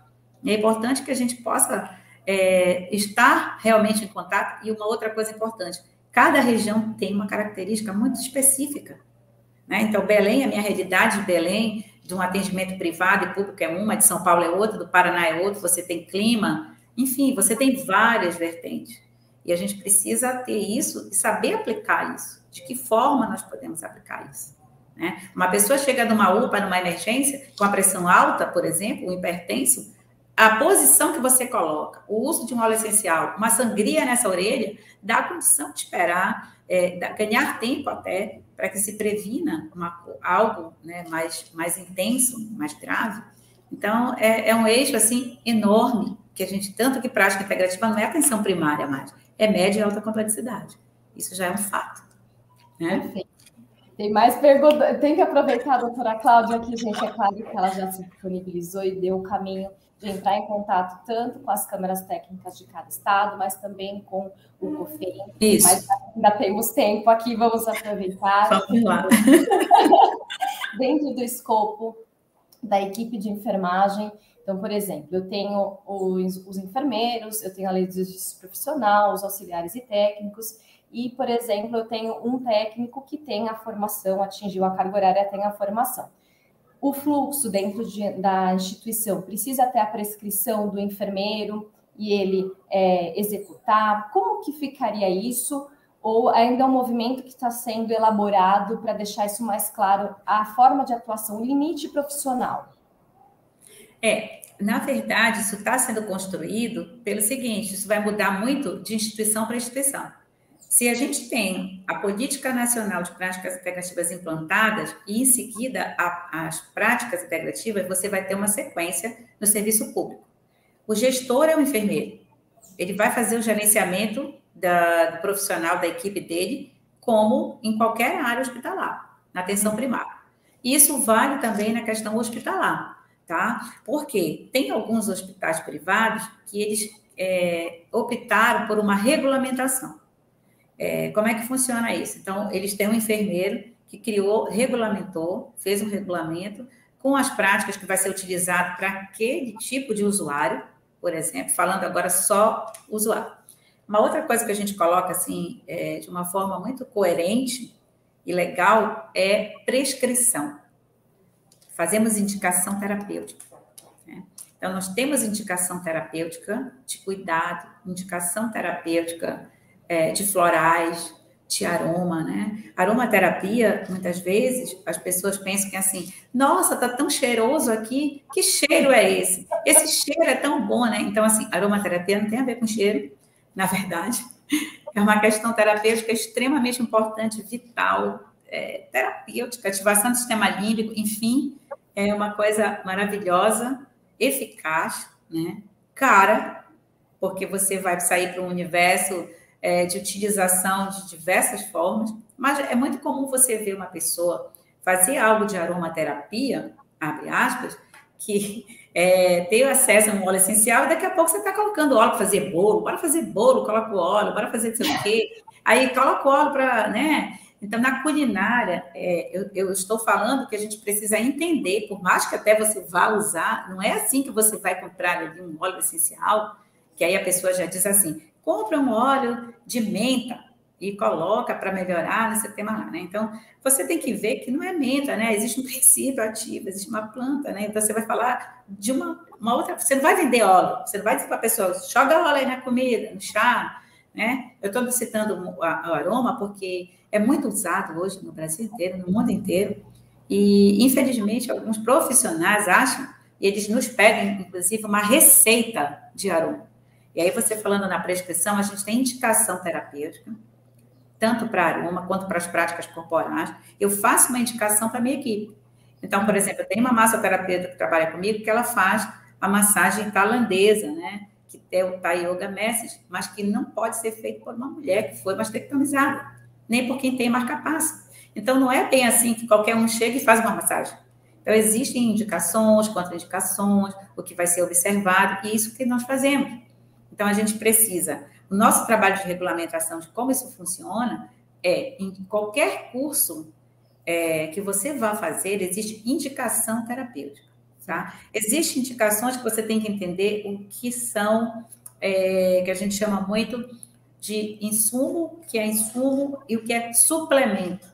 E é importante que a gente possa estar realmente em contato. E uma outra coisa importante, cada região tem uma característica muito específica, né? Então, Belém, a minha realidade de Belém, de um atendimento privado e público é uma, de São Paulo é outra, do Paraná é outra, você tem clima, enfim, você tem várias vertentes. E a gente precisa ter isso e saber aplicar isso. De que forma nós podemos aplicar isso, né? Uma pessoa chega numa UPA, numa emergência, com a pressão alta, por exemplo, um hipertenso, a posição que você coloca, o uso de um óleo essencial, uma sangria nessa orelha, dá a condição de esperar, ganhar tempo até, para que se previna algo, né, mais intenso, mais grave. Então, é um eixo, assim, enorme, que a gente, tanto que prática integrativa não é atenção primária mais, é média e alta complexidade. Isso já é um fato, né? Perfeito. Tem mais perguntas? Tem que aproveitar a doutora Cláudia aqui, gente, é claro que ela já se disponibilizou e deu o caminho de entrar em contato tanto com as câmaras técnicas de cada estado, mas também com o COFEM. Isso. Mas ainda temos tempo aqui, vamos aproveitar. Vamos lá. dentro do escopo da equipe de enfermagem. Então, por exemplo, eu tenho os enfermeiros, eu tenho a lei de exercício profissional, os auxiliares e técnicos, e, por exemplo, eu tenho um técnico que tem a formação, atingiu a carga horária, tem a formação. O fluxo dentro da instituição precisa ter a prescrição do enfermeiro e ele executar? Como que ficaria isso? Ou ainda é um movimento que está sendo elaborado para deixar isso mais claro, a forma de atuação, o limite profissional? Na verdade, isso está sendo construído pelo seguinte, isso vai mudar muito de instituição para instituição. Se a gente tem a Política Nacional de Práticas Integrativas implantadas e, em seguida, as práticas integrativas, você vai ter uma sequência no serviço público. O gestor é o enfermeiro. Ele vai fazer o gerenciamento do profissional da equipe dele, como em qualquer área hospitalar, na atenção primária. Isso vale também na questão hospitalar, tá? Porque tem alguns hospitais privados que eles optaram por uma regulamentação. Como é que funciona isso? Então, eles têm um enfermeiro que regulamentou, fez um regulamento com as práticas que vai ser utilizado para aquele tipo de usuário, por exemplo, falando agora só usuário. Uma outra coisa que a gente coloca assim, de uma forma muito coerente e legal é prescrição. Fazemos indicação terapêutica, né? Então, nós temos indicação terapêutica de cuidado, indicação terapêutica de florais, de aroma, né? Aromaterapia, muitas vezes, as pessoas pensam que é assim, nossa, tá tão cheiroso aqui, que cheiro é esse? Esse cheiro é tão bom, né? Então, assim, aromaterapia não tem a ver com cheiro, na verdade. É uma questão terapêutica extremamente importante, vital, terapêutica, ativação do sistema límbico, enfim, é uma coisa maravilhosa, eficaz, né? Cara, porque você vai sair para um universo de utilização de diversas formas, mas é muito comum você ver uma pessoa fazer algo de aromaterapia, abre aspas, que ter acesso a um óleo essencial e daqui a pouco você está colocando óleo para fazer bolo, bora fazer bolo, coloca o óleo, bora fazer não sei o quê, aí coloca o óleo para, né? Então, na culinária, eu estou falando que a gente precisa entender, por mais que até você vá usar, não é assim que você vai comprar ali um óleo essencial, que aí a pessoa já diz assim, compra um óleo de menta e coloca para melhorar nesse tema lá, né? Então, você tem que ver que não é menta, né? Existe um princípio ativo, existe uma planta, né? Então, você vai falar de uma outra... Você não vai vender óleo, você não vai dizer para a pessoa, joga óleo aí na comida, no chá, né? Eu estou citando o aroma porque é muito usado hoje no Brasil inteiro, no mundo inteiro, e, infelizmente, alguns profissionais acham, e eles nos pedem, inclusive, uma receita de aroma. E aí, você falando na prescrição, a gente tem indicação terapêutica, tanto para aroma quanto para as práticas corporais. Eu faço uma indicação para a minha equipe. Então, por exemplo, eu tenho uma massoterapeuta que trabalha comigo que ela faz a massagem tailandesa, né? Que é o Thai Yoga Message, mas que não pode ser feito por uma mulher que foi mastectomizada, nem por quem tem marca-passo. Então, não é bem assim que qualquer um chega e faz uma massagem. Então, existem indicações, contraindicações, o que vai ser observado, e isso que nós fazemos. Então, a gente precisa... O nosso trabalho de regulamentação de como isso funciona em qualquer curso que você vá fazer, existe indicação terapêutica, tá? Existem indicações que você tem que entender o que são, que a gente chama muito de insumo, que é insumo, e o que é suplemento.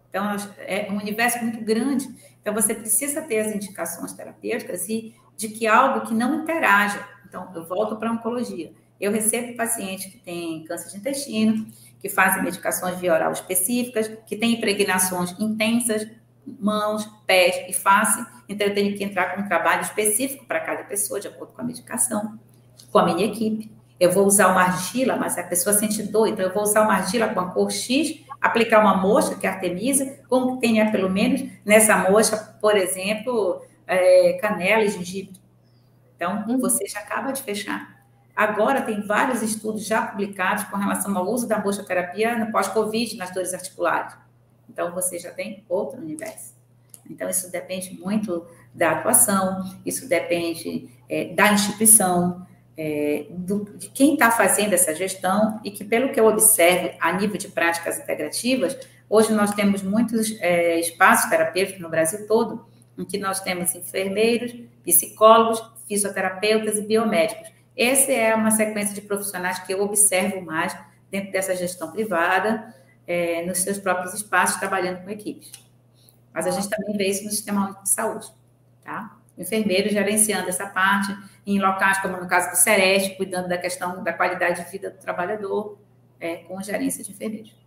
Então, é um universo muito grande. Então, você precisa ter as indicações terapêuticas e de que algo que não interaja. Então, eu volto para a oncologia. Eu recebo pacientes que têm câncer de intestino, que fazem medicações via oral específicas, que têm impregnações intensas, mãos, pés e face. Então, eu tenho que entrar com um trabalho específico para cada pessoa, de acordo com a medicação, com a minha equipe. Eu vou usar uma argila, mas a pessoa sente dor, então eu vou usar uma argila com a cor X, aplicar uma mosca, que é artemisa, como que tenha pelo menos nessa mosca, por exemplo, canela e gengibre. Então, você já acaba de fechar. Agora, tem vários estudos já publicados com relação ao uso da moscoterapia no pós-Covid, nas dores articulares. Então, você já tem outro universo. Então, isso depende muito da atuação, isso depende da instituição. de quem está fazendo essa gestão e que, pelo que eu observo, a nível de práticas integrativas, hoje nós temos muitos espaços terapêuticos no Brasil todo, em que nós temos enfermeiros, psicólogos, fisioterapeutas e biomédicos. Essa é uma sequência de profissionais que eu observo mais dentro dessa gestão privada, nos seus próprios espaços, trabalhando com equipes. Mas a gente também vê isso no Sistema Único de Saúde, tá? O enfermeiro gerenciando essa parte, em locais como no caso do Sereste, cuidando da questão da qualidade de vida do trabalhador, com gerência de enfermeiros.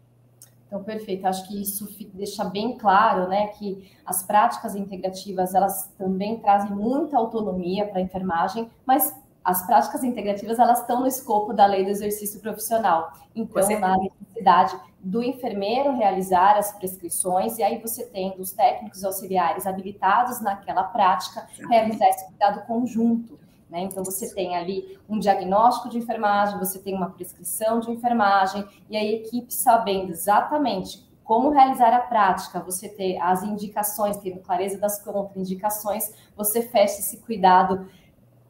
Então, perfeito. Acho que isso deixa bem claro, né, que as práticas integrativas, elas também trazem muita autonomia para a enfermagem, mas as práticas integrativas, elas estão no escopo da lei do exercício profissional. Então, na necessidade do enfermeiro realizar as prescrições, e aí você tem os técnicos auxiliares habilitados naquela prática, realizar esse cuidado conjunto, né? Então, você tem ali um diagnóstico de enfermagem, você tem uma prescrição de enfermagem, e a equipe sabendo exatamente como realizar a prática, você ter as indicações, tendo clareza das contraindicações, você fecha esse cuidado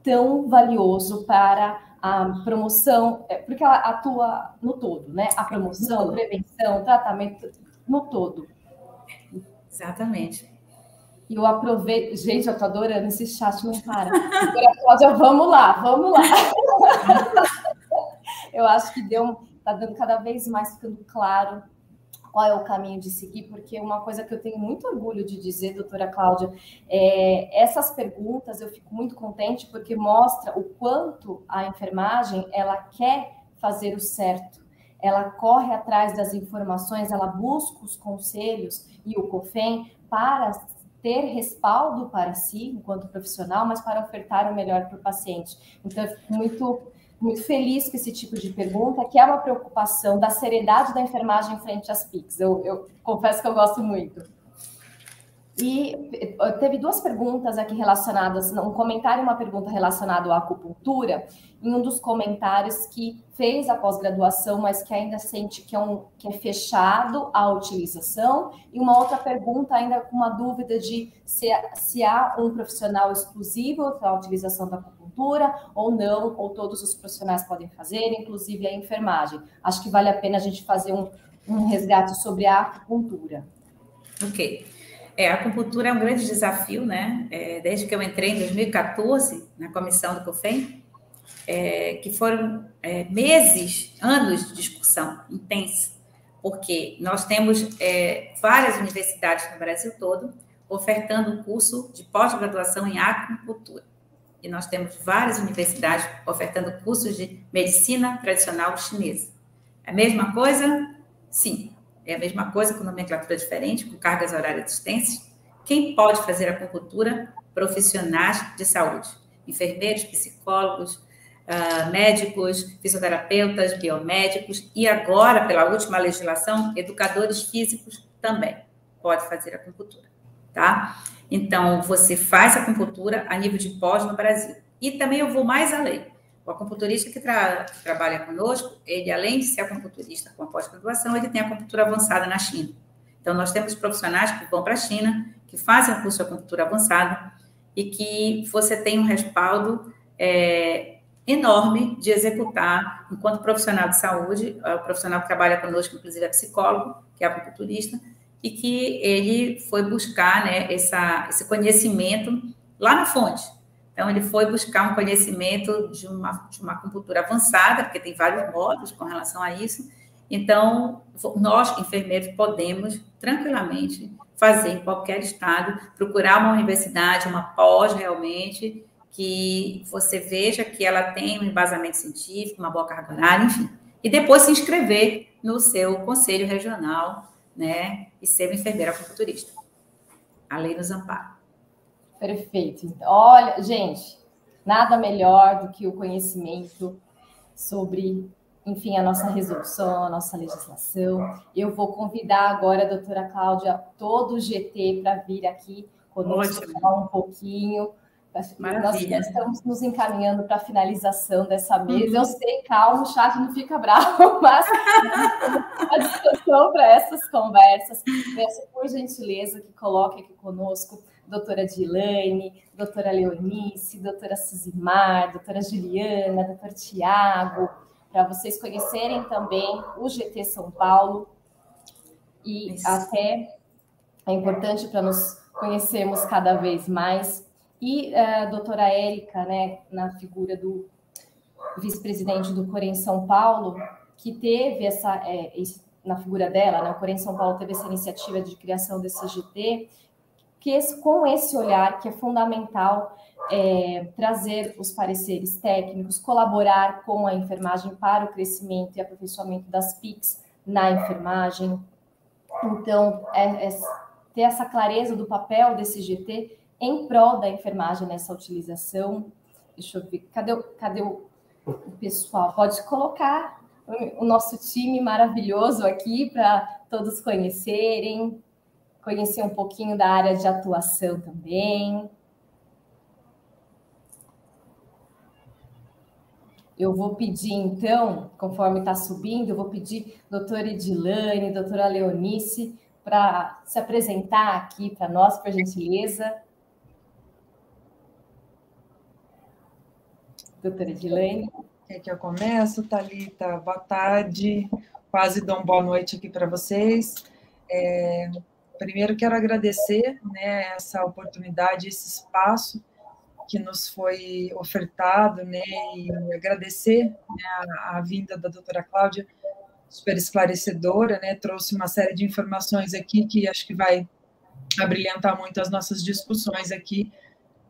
tão valioso para a promoção, porque ela atua no todo, né? A promoção, prevenção, tratamento, no todo. Exatamente. E eu aproveito... Gente, eu tô adorando esse chat, não para. Cláudia, vamos lá. Eu acho que tá dando cada vez mais ficando claro qual é o caminho de seguir, porque uma coisa que eu tenho muito orgulho de dizer, doutora Cláudia, essas perguntas eu fico muito contente porque mostra o quanto a enfermagem, ela quer fazer o certo, ela corre atrás das informações, ela busca os conselhos e o COFEM para ter respaldo para si, enquanto profissional, mas para ofertar o melhor para o paciente. Então, eu fico muito feliz com esse tipo de pergunta, que é uma preocupação da seriedade da enfermagem frente às PICs. Eu confesso que eu gosto muito. E teve duas perguntas aqui relacionadas, um comentário e uma pergunta relacionada à acupuntura, em um dos comentários que fez a pós-graduação, mas que ainda sente que é fechado a utilização, e uma outra pergunta ainda com uma dúvida de se há um profissional exclusivo para a utilização da acupuntura ou não, ou todos os profissionais podem fazer, inclusive a enfermagem. Acho que vale a pena a gente fazer um resgate sobre a acupuntura. Ok. A acupuntura é um grande desafio, né? Desde que eu entrei em 2014 na comissão do COFEM, que foram meses, anos de discussão intensa, porque nós temos várias universidades no Brasil todo ofertando um curso de pós-graduação em acupuntura. E nós temos várias universidades ofertando cursos de medicina tradicional chinesa. É a mesma coisa? Sim. É a mesma coisa, com nomenclatura diferente, com cargas horárias distintas. Quem pode fazer acupuntura? Profissionais de saúde. Enfermeiros, psicólogos, médicos, fisioterapeutas, biomédicos e agora, pela última legislação, educadores físicos também pode fazer acupuntura, tá? Então, você faz acupuntura a nível de pós no Brasil. E também eu vou mais além. O acupunturista que trabalha conosco, ele, além de ser acupunturista com a pós-graduação, ele tem acupuntura avançada na China. Então, nós temos profissionais que vão para a China, que fazem o curso de acupuntura avançada e que você tem um respaldo enorme de executar enquanto profissional de saúde, o profissional que trabalha conosco, inclusive é psicólogo, que é acupunturista, e que ele foi buscar, né, esse conhecimento lá na fonte. Então, ele foi buscar um conhecimento de uma acupuntura avançada, porque tem vários módulos com relação a isso. Então, nós, enfermeiros, podemos tranquilamente fazer em qualquer estado, procurar uma universidade, uma pós realmente, que você veja que ela tem um embasamento científico, uma boa carga horária, enfim. E depois se inscrever no seu conselho regional, né, e ser um enfermeiro acupunturista. A lei nos ampara. Perfeito. Olha, gente, nada melhor do que o conhecimento sobre, enfim, a nossa resolução, a nossa legislação. Eu vou convidar agora a doutora Cláudia, todo o GT, para vir aqui conosco, falar um pouquinho. Maravilha. Nós estamos nos encaminhando para a finalização dessa mesa. Eu sei, calma, o chat não fica bravo, mas a discussão para essas conversas. Peço, por gentileza, que coloque aqui conosco doutora Dilane, doutora Leonice, doutora Suzimar, doutora Juliana, doutor Tiago, para vocês conhecerem também o GT São Paulo. E até é importante para nos conhecermos cada vez mais. E a doutora Érica, né, na figura do vice-presidente do Corém São Paulo, que teve na figura dela, né, o Corém São Paulo teve essa iniciativa de criação desse GT, com esse olhar que é fundamental trazer os pareceres técnicos, colaborar com a enfermagem para o crescimento e aperfeiçoamento das PICs na enfermagem. Então, ter essa clareza do papel desse GT em prol da enfermagem nessa utilização. Deixa eu ver, cadê o pessoal? Pode colocar o nosso time maravilhoso aqui para todos conhecerem, conhecer um pouquinho da área de atuação também. Eu vou pedir, então, conforme está subindo, eu vou pedir doutora Edilane, doutora Leonice, para se apresentar aqui para nós, por gentileza. Doutora Edilane. Quer que eu começo, Thalita? Boa tarde, quase dou uma boa noite aqui para vocês. Primeiro quero agradecer, né, essa oportunidade, esse espaço que nos foi ofertado, né, e agradecer, né, a vinda da doutora Cláudia, super esclarecedora, né, trouxe uma série de informações aqui que acho que vai abrilhantar muito as nossas discussões aqui,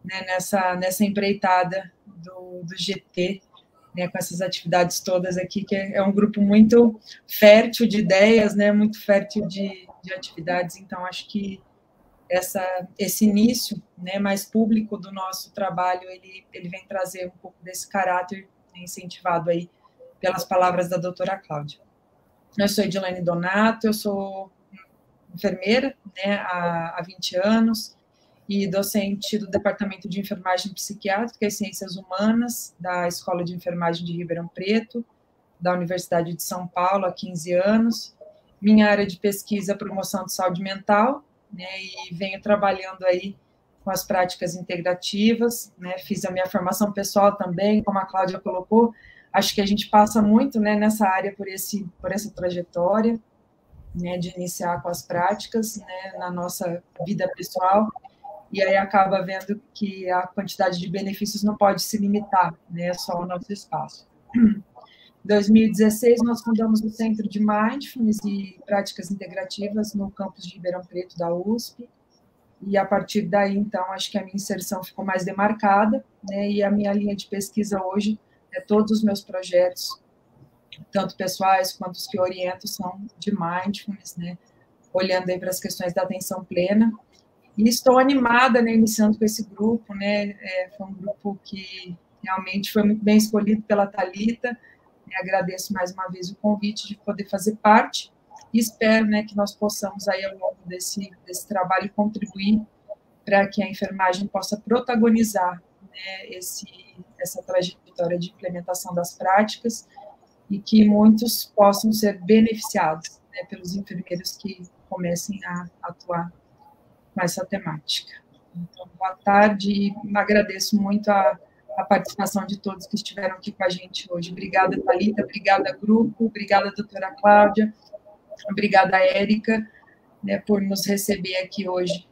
né, nessa empreitada do GT, né, com essas atividades todas aqui, que é um grupo muito fértil de ideias, né, muito fértil de atividades, então acho que esse início, né, mais público do nosso trabalho, ele vem trazer um pouco desse caráter, né, incentivado aí pelas palavras da doutora Cláudia. Eu sou Edilane Donato, eu sou enfermeira, né, há 20 anos, e docente do Departamento de Enfermagem Psiquiátrica e Ciências Humanas da Escola de Enfermagem de Ribeirão Preto, da Universidade de São Paulo, há 15 anos. Minha área de pesquisa é promoção de saúde mental, né, e venho trabalhando aí com as práticas integrativas, né, fiz a minha formação pessoal também, como a Cláudia colocou, acho que a gente passa muito, né, nessa área por essa trajetória, né, de iniciar com as práticas, né, na nossa vida pessoal, e aí acaba vendo que a quantidade de benefícios não pode se limitar, né, só ao nosso espaço. Em 2016, nós fundamos o Centro de Mindfulness e Práticas Integrativas no campus de Ribeirão Preto, da USP, e a partir daí, então, acho que a minha inserção ficou mais demarcada, né, e a minha linha de pesquisa hoje, todos os meus projetos, tanto pessoais quanto os que eu oriento, são de Mindfulness, né, olhando aí para as questões da atenção plena. E estou animada, né, iniciando com esse grupo, né, foi um grupo que realmente foi muito bem escolhido pela Thalita, né, agradeço mais uma vez o convite de poder fazer parte, e espero, né, que nós possamos aí ao longo desse trabalho contribuir para que a enfermagem possa protagonizar, né, essa trajetória de implementação das práticas, e que muitos possam ser beneficiados, né, pelos enfermeiros que comecem a atuar com essa temática. Então, boa tarde, e agradeço muito a participação de todos que estiveram aqui com a gente hoje. Obrigada, Thalita, obrigada, grupo, obrigada, doutora Cláudia, obrigada, Érica, né, por nos receber aqui hoje,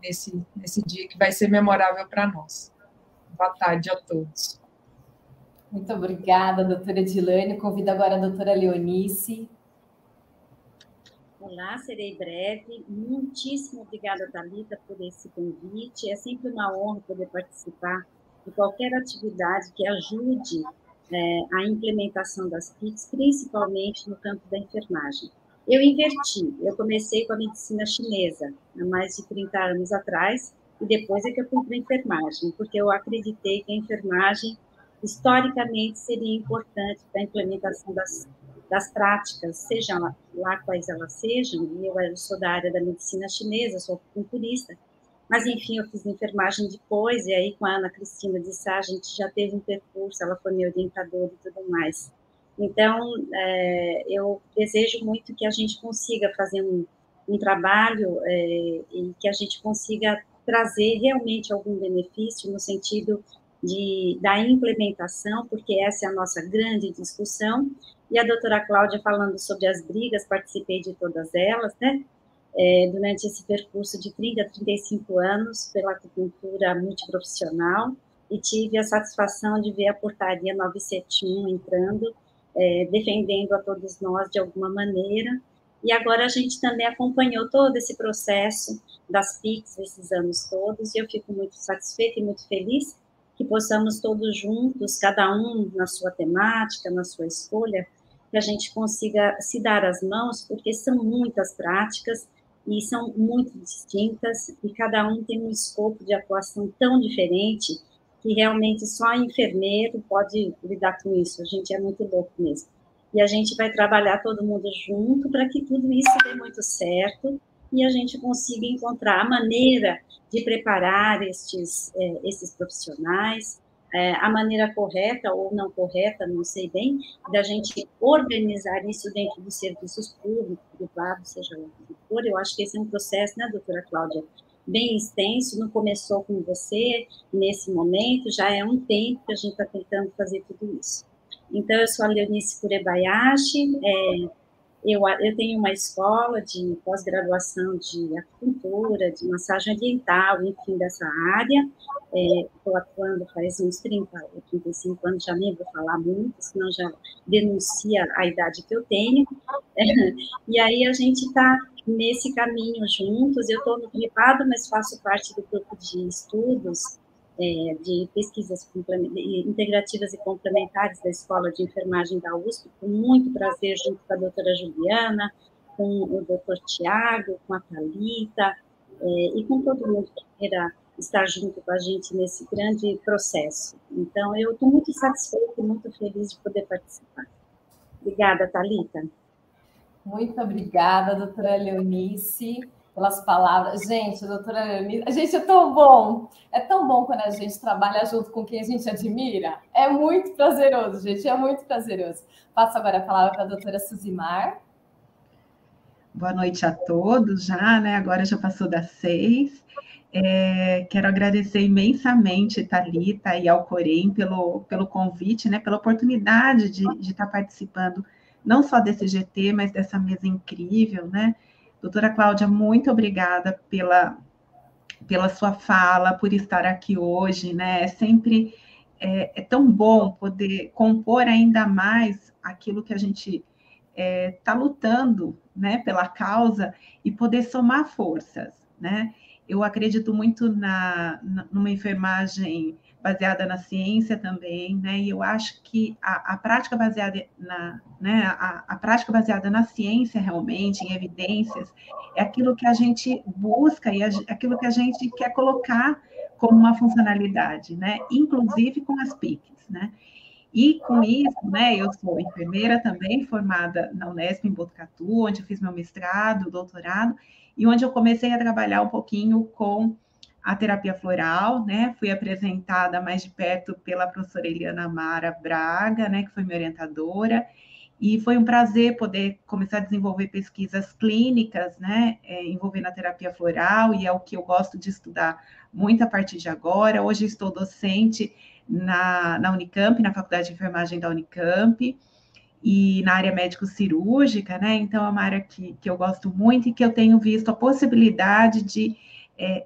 nesse dia que vai ser memorável para nós. Boa tarde a todos. Muito obrigada, doutora Edilane. Convido agora a doutora Leonice. Olá, serei breve. Muitíssimo obrigada, Thalita, por esse convite. É sempre uma honra poder participar de qualquer atividade que ajude a implementação das PICs, principalmente no campo da enfermagem. Eu inverti, eu comecei com a medicina chinesa, há mais de 30 anos atrás, e depois é que eu fui para a enfermagem, porque eu acreditei que a enfermagem, historicamente, seria importante para a implementação das práticas, seja lá quais elas sejam. Eu sou da área da medicina chinesa, sou acupunturista, mas, enfim, eu fiz enfermagem depois, e aí com a Ana Cristina de Sá, a gente já teve um percurso, ela foi minha orientadora e tudo mais. Então, eu desejo muito que a gente consiga fazer um trabalho em que a gente consiga trazer realmente algum benefício no sentido da implementação, porque essa é a nossa grande discussão, e a doutora Cláudia falando sobre as brigas, participei de todas elas, né? Durante esse percurso de 30 a 35 anos pela acupuntura multiprofissional, e tive a satisfação de ver a portaria 971 entrando, defendendo a todos nós de alguma maneira, e agora a gente também acompanhou todo esse processo das PICs esses anos todos, e eu fico muito satisfeita e muito feliz que possamos todos juntos, cada um na sua temática, na sua escolha, que a gente consiga se dar as mãos, porque são muitas práticas e são muito distintas, e cada um tem um escopo de atuação tão diferente, que realmente só enfermeiro pode lidar com isso, a gente é muito louco mesmo. E a gente vai trabalhar todo mundo junto para que tudo isso dê muito certo, e a gente consiga encontrar a maneira de preparar esses profissionais, a maneira correta ou não correta, não sei bem, da gente organizar isso dentro dos serviços públicos, privados, seja lá o que for. Eu acho que esse é um processo, né, doutora Cláudia, bem extenso, não começou com você nesse momento, já é um tempo que a gente está tentando fazer tudo isso. Então, eu sou a Leonice Kurebayashi, eu tenho uma escola de pós-graduação de acupuntura, de massagem ambiental, enfim, dessa área. Estou atuando faz uns 30 ou 35 anos, já nem vou falar muito, senão já denuncia a idade que eu tenho. E aí a gente está nesse caminho juntos. Eu estou no privado, mas faço parte do grupo de estudos de pesquisas integrativas e complementares da Escola de Enfermagem da USP, com muito prazer, junto com a doutora Juliana, com o doutor Tiago, com a Thalita, e com todo mundo que queira estar junto com a gente nesse grande processo. Então, eu estou muito satisfeita e muito feliz de poder participar. Obrigada, Thalita. Muito obrigada, doutora Leonice, pelas palavras. Gente, doutora Leonice, gente, é tão bom quando a gente trabalha junto com quem a gente admira. É muito prazeroso, gente, é muito prazeroso. Passo agora a palavra para a doutora Suzimar. Boa noite a todos, né? Agora já passou das 6. Quero agradecer imensamente, Thalita, e ao Corém pelo convite, né? Pela oportunidade de estar participando não só desse GT, mas dessa mesa incrível, né? Doutora Cláudia, muito obrigada pela sua fala, por estar aqui hoje, né? Sempre é tão bom poder compor ainda mais aquilo que a gente está lutando, né, pela causa, e poder somar forças, né? Eu acredito muito numa enfermagem baseada na ciência também, né? E eu acho que a prática baseada a prática baseada na ciência realmente, em evidências, é aquilo que a gente busca e aquilo que a gente quer colocar como uma funcionalidade, né? Inclusive com as PICs, né? E com isso, né, eu sou enfermeira também, formada na Unesp em Botucatu, onde eu fiz meu mestrado, doutorado, e onde eu comecei a trabalhar um pouquinho com a terapia floral, né? Fui apresentada mais de perto pela professora Eliana Mara Braga, né, que foi minha orientadora, e foi um prazer poder começar a desenvolver pesquisas clínicas, né, envolvendo a terapia floral, e é o que eu gosto de estudar muito a partir de agora. Hoje estou docente na Unicamp, na Faculdade de Enfermagem da Unicamp, e na área médico-cirúrgica, né? Então, é uma área que eu gosto muito e que eu tenho visto a possibilidade de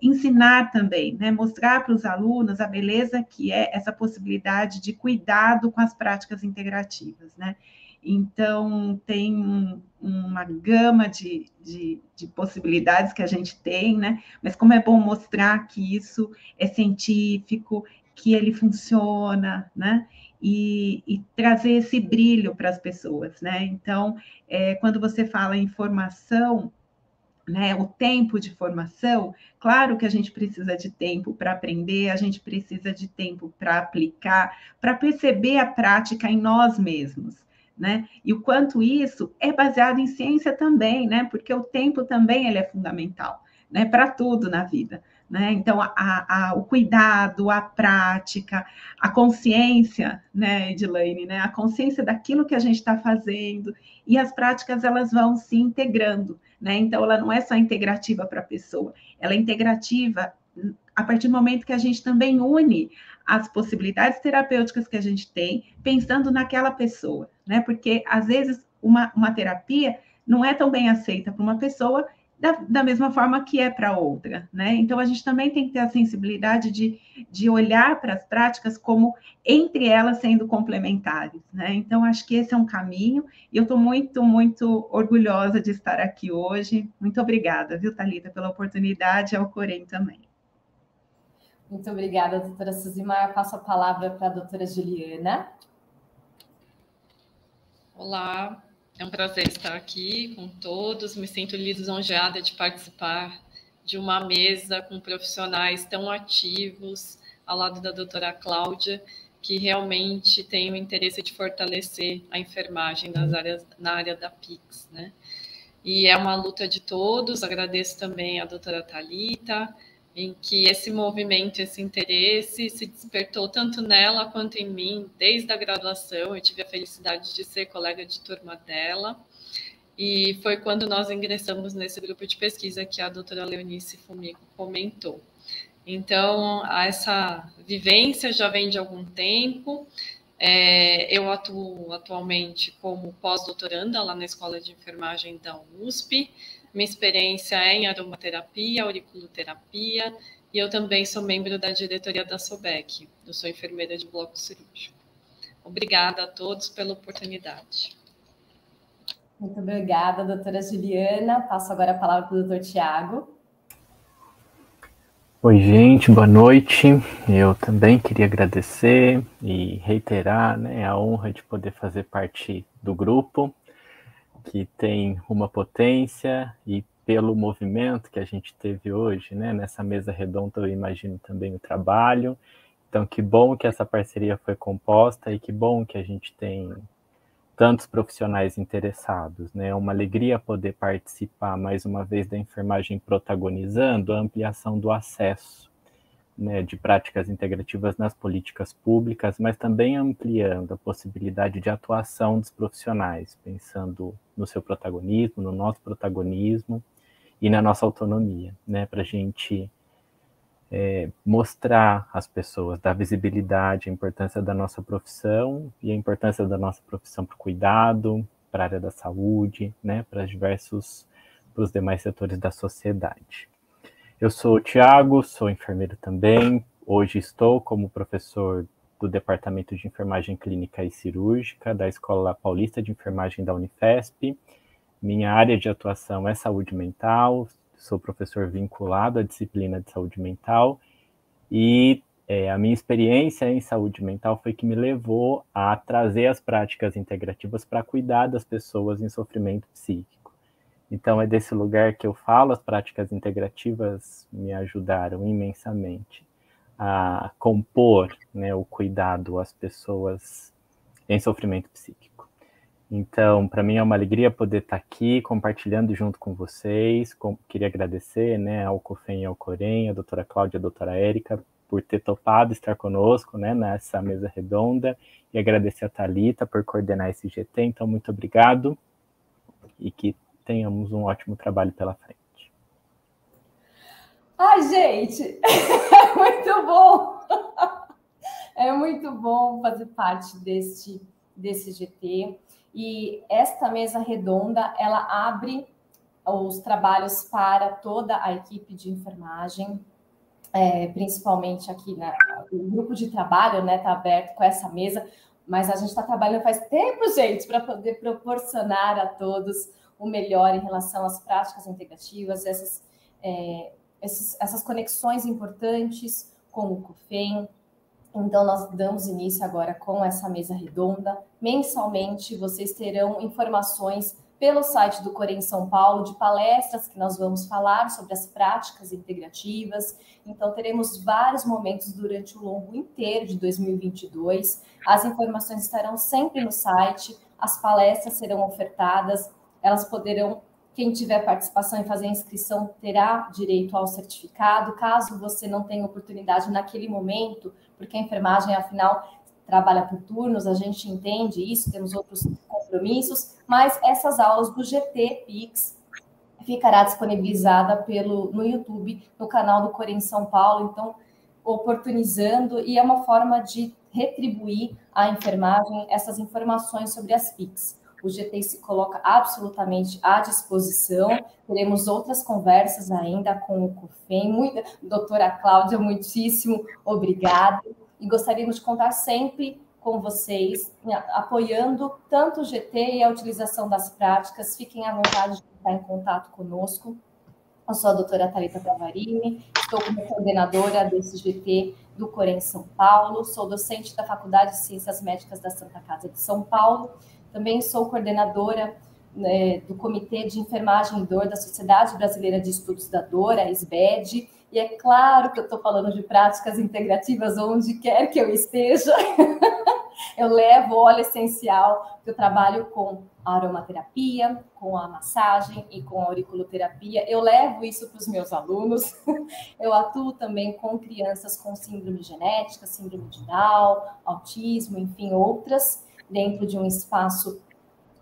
ensinar também, né? Mostrar para os alunos a beleza que é essa possibilidade de cuidado com as práticas integrativas, né? Então, tem uma gama de possibilidades que a gente tem, né? Mas como é bom mostrar que isso é científico, que ele funciona, né? E trazer esse brilho para as pessoas, né? Então, quando você fala em formação, né, o tempo de formação, claro que a gente precisa de tempo para aprender, a gente precisa de tempo para aplicar, para perceber a prática em nós mesmos, né? E o quanto isso é baseado em ciência também, né? Porque o tempo também ele é fundamental, né? Para tudo na vida. né? Então, o cuidado, a prática, a consciência, né, Edilene, né? A consciência daquilo que a gente está fazendo, e as práticas, elas vão se integrando, né? Então, ela não é só integrativa para a pessoa, ela é integrativa a partir do momento que a gente também une as possibilidades terapêuticas que a gente tem, pensando naquela pessoa, né? Porque, às vezes, uma terapia não é tão bem aceita para uma pessoa da mesma forma que é para outra, né? Então, a gente também tem que ter a sensibilidade de olhar para as práticas como entre elas sendo complementares, né? Então, acho que esse é um caminho, e eu estou muito, muito orgulhosa de estar aqui hoje. Muito obrigada, viu, Thalita, pela oportunidade, e ao Corém também. Muito obrigada, doutora Suzimar. Passo a palavra para a doutora Juliana. Olá, é um prazer estar aqui com todos. Me sinto lisonjeada de participar de uma mesa com profissionais tão ativos, ao lado da doutora Cláudia, que realmente tem o interesse de fortalecer a enfermagem na área da PICS, né? E é uma luta de todos. Agradeço também a doutora Thalita, em que esse movimento, esse interesse se despertou tanto nela quanto em mim desde a graduação. Eu tive a felicidade de ser colega de turma dela, e foi quando nós ingressamos nesse grupo de pesquisa que a doutora Leonice Fumico comentou. Então, essa vivência já vem de algum tempo. Eu atuo atualmente como pós-doutoranda lá na Escola de Enfermagem da USP. Minha experiência é em aromaterapia, auriculoterapia, e eu também sou membro da diretoria da SOBEC. Eu sou enfermeira de bloco cirúrgico. Obrigada a todos pela oportunidade. Muito obrigada, doutora Juliana. Passo agora a palavra para o doutor Tiago. Oi, gente, boa noite. Eu também queria agradecer e reiterar, né, a honra de poder fazer parte do grupo, que tem uma potência, e pelo movimento que a gente teve hoje, né, nessa mesa redonda, eu imagino também o trabalho. Então, que bom que essa parceria foi composta, e que bom que a gente tem tantos profissionais interessados, né? É uma alegria poder participar mais uma vez da enfermagem, protagonizando a ampliação do acesso, né, de práticas integrativas nas políticas públicas, mas também ampliando a possibilidade de atuação dos profissionais, pensando no seu protagonismo, no nosso protagonismo e na nossa autonomia, né, para a gente mostrar às pessoas, dar visibilidade, a importância da nossa profissão e a importância da nossa profissão para o cuidado, para a área da saúde, né, para os demais setores da sociedade. Eu sou o Tiago, sou enfermeiro também. Hoje estou como professor do Departamento de Enfermagem Clínica e Cirúrgica da Escola Paulista de Enfermagem da Unifesp. Minha área de atuação é saúde mental, sou professor vinculado à disciplina de saúde mental, e a minha experiência em saúde mental foi que me levou a trazer as práticas integrativas para cuidar das pessoas em sofrimento psíquico. Então, é desse lugar que eu falo. As práticas integrativas me ajudaram imensamente a compor, né, o cuidado às pessoas em sofrimento psíquico. Então, para mim é uma alegria poder estar aqui compartilhando junto com vocês. Queria agradecer, né, ao COFEM e ao Corém, a doutora Cláudia e a doutora Érica, por ter topado estar conosco, né, nessa mesa redonda, e agradecer a Thalita por coordenar esse GT. Então, muito obrigado, e que tenhamos um ótimo trabalho pela frente. Ai, gente, é muito bom! É muito bom fazer parte desse GT. E esta mesa redonda, ela abre os trabalhos para toda a equipe de enfermagem, principalmente aqui, né, o grupo de trabalho, né, está aberto com essa mesa, mas a gente está trabalhando faz tempo, gente, para poder proporcionar a todos o melhor em relação às práticas integrativas, essas conexões importantes com o COFEM. Então, nós damos início agora com essa mesa redonda. Mensalmente, vocês terão informações pelo site do Corém São Paulo, de palestras que nós vamos falar sobre as práticas integrativas. Então, teremos vários momentos durante o longo inteiro de 2022. As informações estarão sempre no site, as palestras serão ofertadas, elas poderão Quem tiver participação em fazer a inscrição terá direito ao certificado. Caso você não tenha oportunidade naquele momento, porque a enfermagem, afinal, trabalha por turnos, a gente entende isso, temos outros compromissos, mas essas aulas do GT Pix ficará disponibilizada no YouTube, no canal do Corém São Paulo, então, oportunizando, e é uma forma de retribuir à enfermagem essas informações sobre as PICs. O GT se coloca absolutamente à disposição, teremos outras conversas ainda com o COFEM. Doutora Cláudia, muitíssimo obrigada, e gostaríamos de contar sempre com vocês, apoiando tanto o GT e a utilização das práticas. Fiquem à vontade de estar em contato conosco. Eu sou a doutora Thalita Tavarini, estou como coordenadora desse GT do Corém São Paulo, sou docente da Faculdade de Ciências Médicas da Santa Casa de São Paulo, também sou coordenadora do Comitê de Enfermagem e Dor da Sociedade Brasileira de Estudos da Dor, a SBED, e é claro que eu estou falando de práticas integrativas onde quer que eu esteja. Eu levo óleo essencial, eu trabalho com a aromaterapia, com a massagem e com a auriculoterapia. Eu levo isso para os meus alunos. Eu atuo também com crianças com síndrome genética, síndrome de Down, autismo, enfim, outras, dentro de um espaço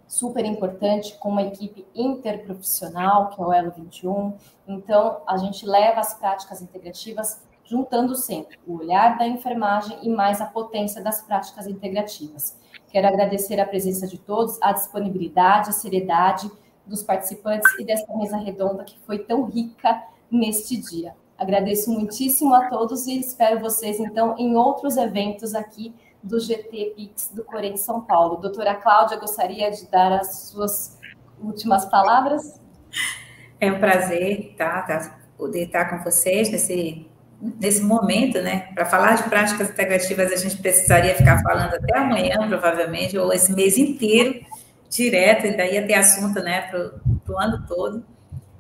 super importante, com uma equipe interprofissional, que é o Elo 21. Então, a gente leva as práticas integrativas juntando sempre o olhar da enfermagem e mais a potência das práticas integrativas. Quero agradecer a presença de todos, a disponibilidade, a seriedade dos participantes e dessa mesa redonda que foi tão rica neste dia. Agradeço muitíssimo a todos e espero vocês, então, em outros eventos aqui do GT Pix do Corém São Paulo. Doutora Cláudia, gostaria de dar as suas últimas palavras? É um prazer poder estar com vocês nesse momento, né? Para falar de práticas integrativas, a gente precisaria ficar falando até amanhã, provavelmente, ou esse mês inteiro, direto, e daí ia ter assunto, né, para o ano todo.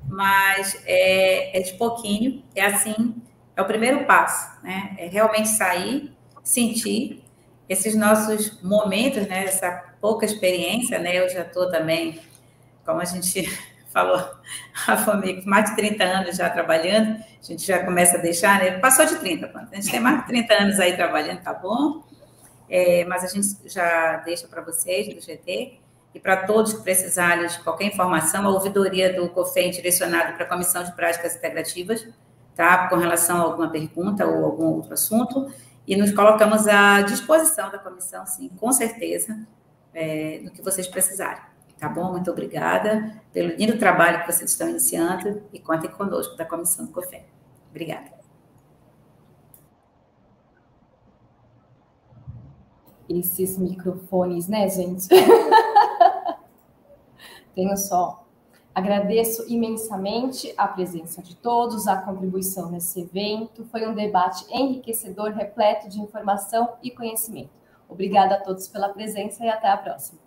Mas é de pouquinho, é assim, é o primeiro passo, né? É realmente sair, sentir esses nossos momentos, né? Essa pouca experiência, né? Eu já estou também, como a gente falou, a família, mais de 30 anos já trabalhando, a gente já começa a deixar, né? Passou de 30, a gente tem mais de 30 anos aí trabalhando, tá bom? Mas a gente já deixa para vocês, do GT, e para todos que precisarem de qualquer informação, a ouvidoria do COFEM direcionada para a Comissão de Práticas Integrativas, tá? Com relação a alguma pergunta ou algum outro assunto, e nos colocamos à disposição da comissão, sim, com certeza, no que vocês precisarem. Tá bom? Muito obrigada pelo lindo trabalho que vocês estão iniciando e contem conosco da comissão do COFEM. Obrigada. Esses microfones, né, gente? Tenho só. Agradeço imensamente a presença de todos, a contribuição nesse evento. Foi um debate enriquecedor, repleto de informação e conhecimento. Obrigada a todos pela presença e até a próxima.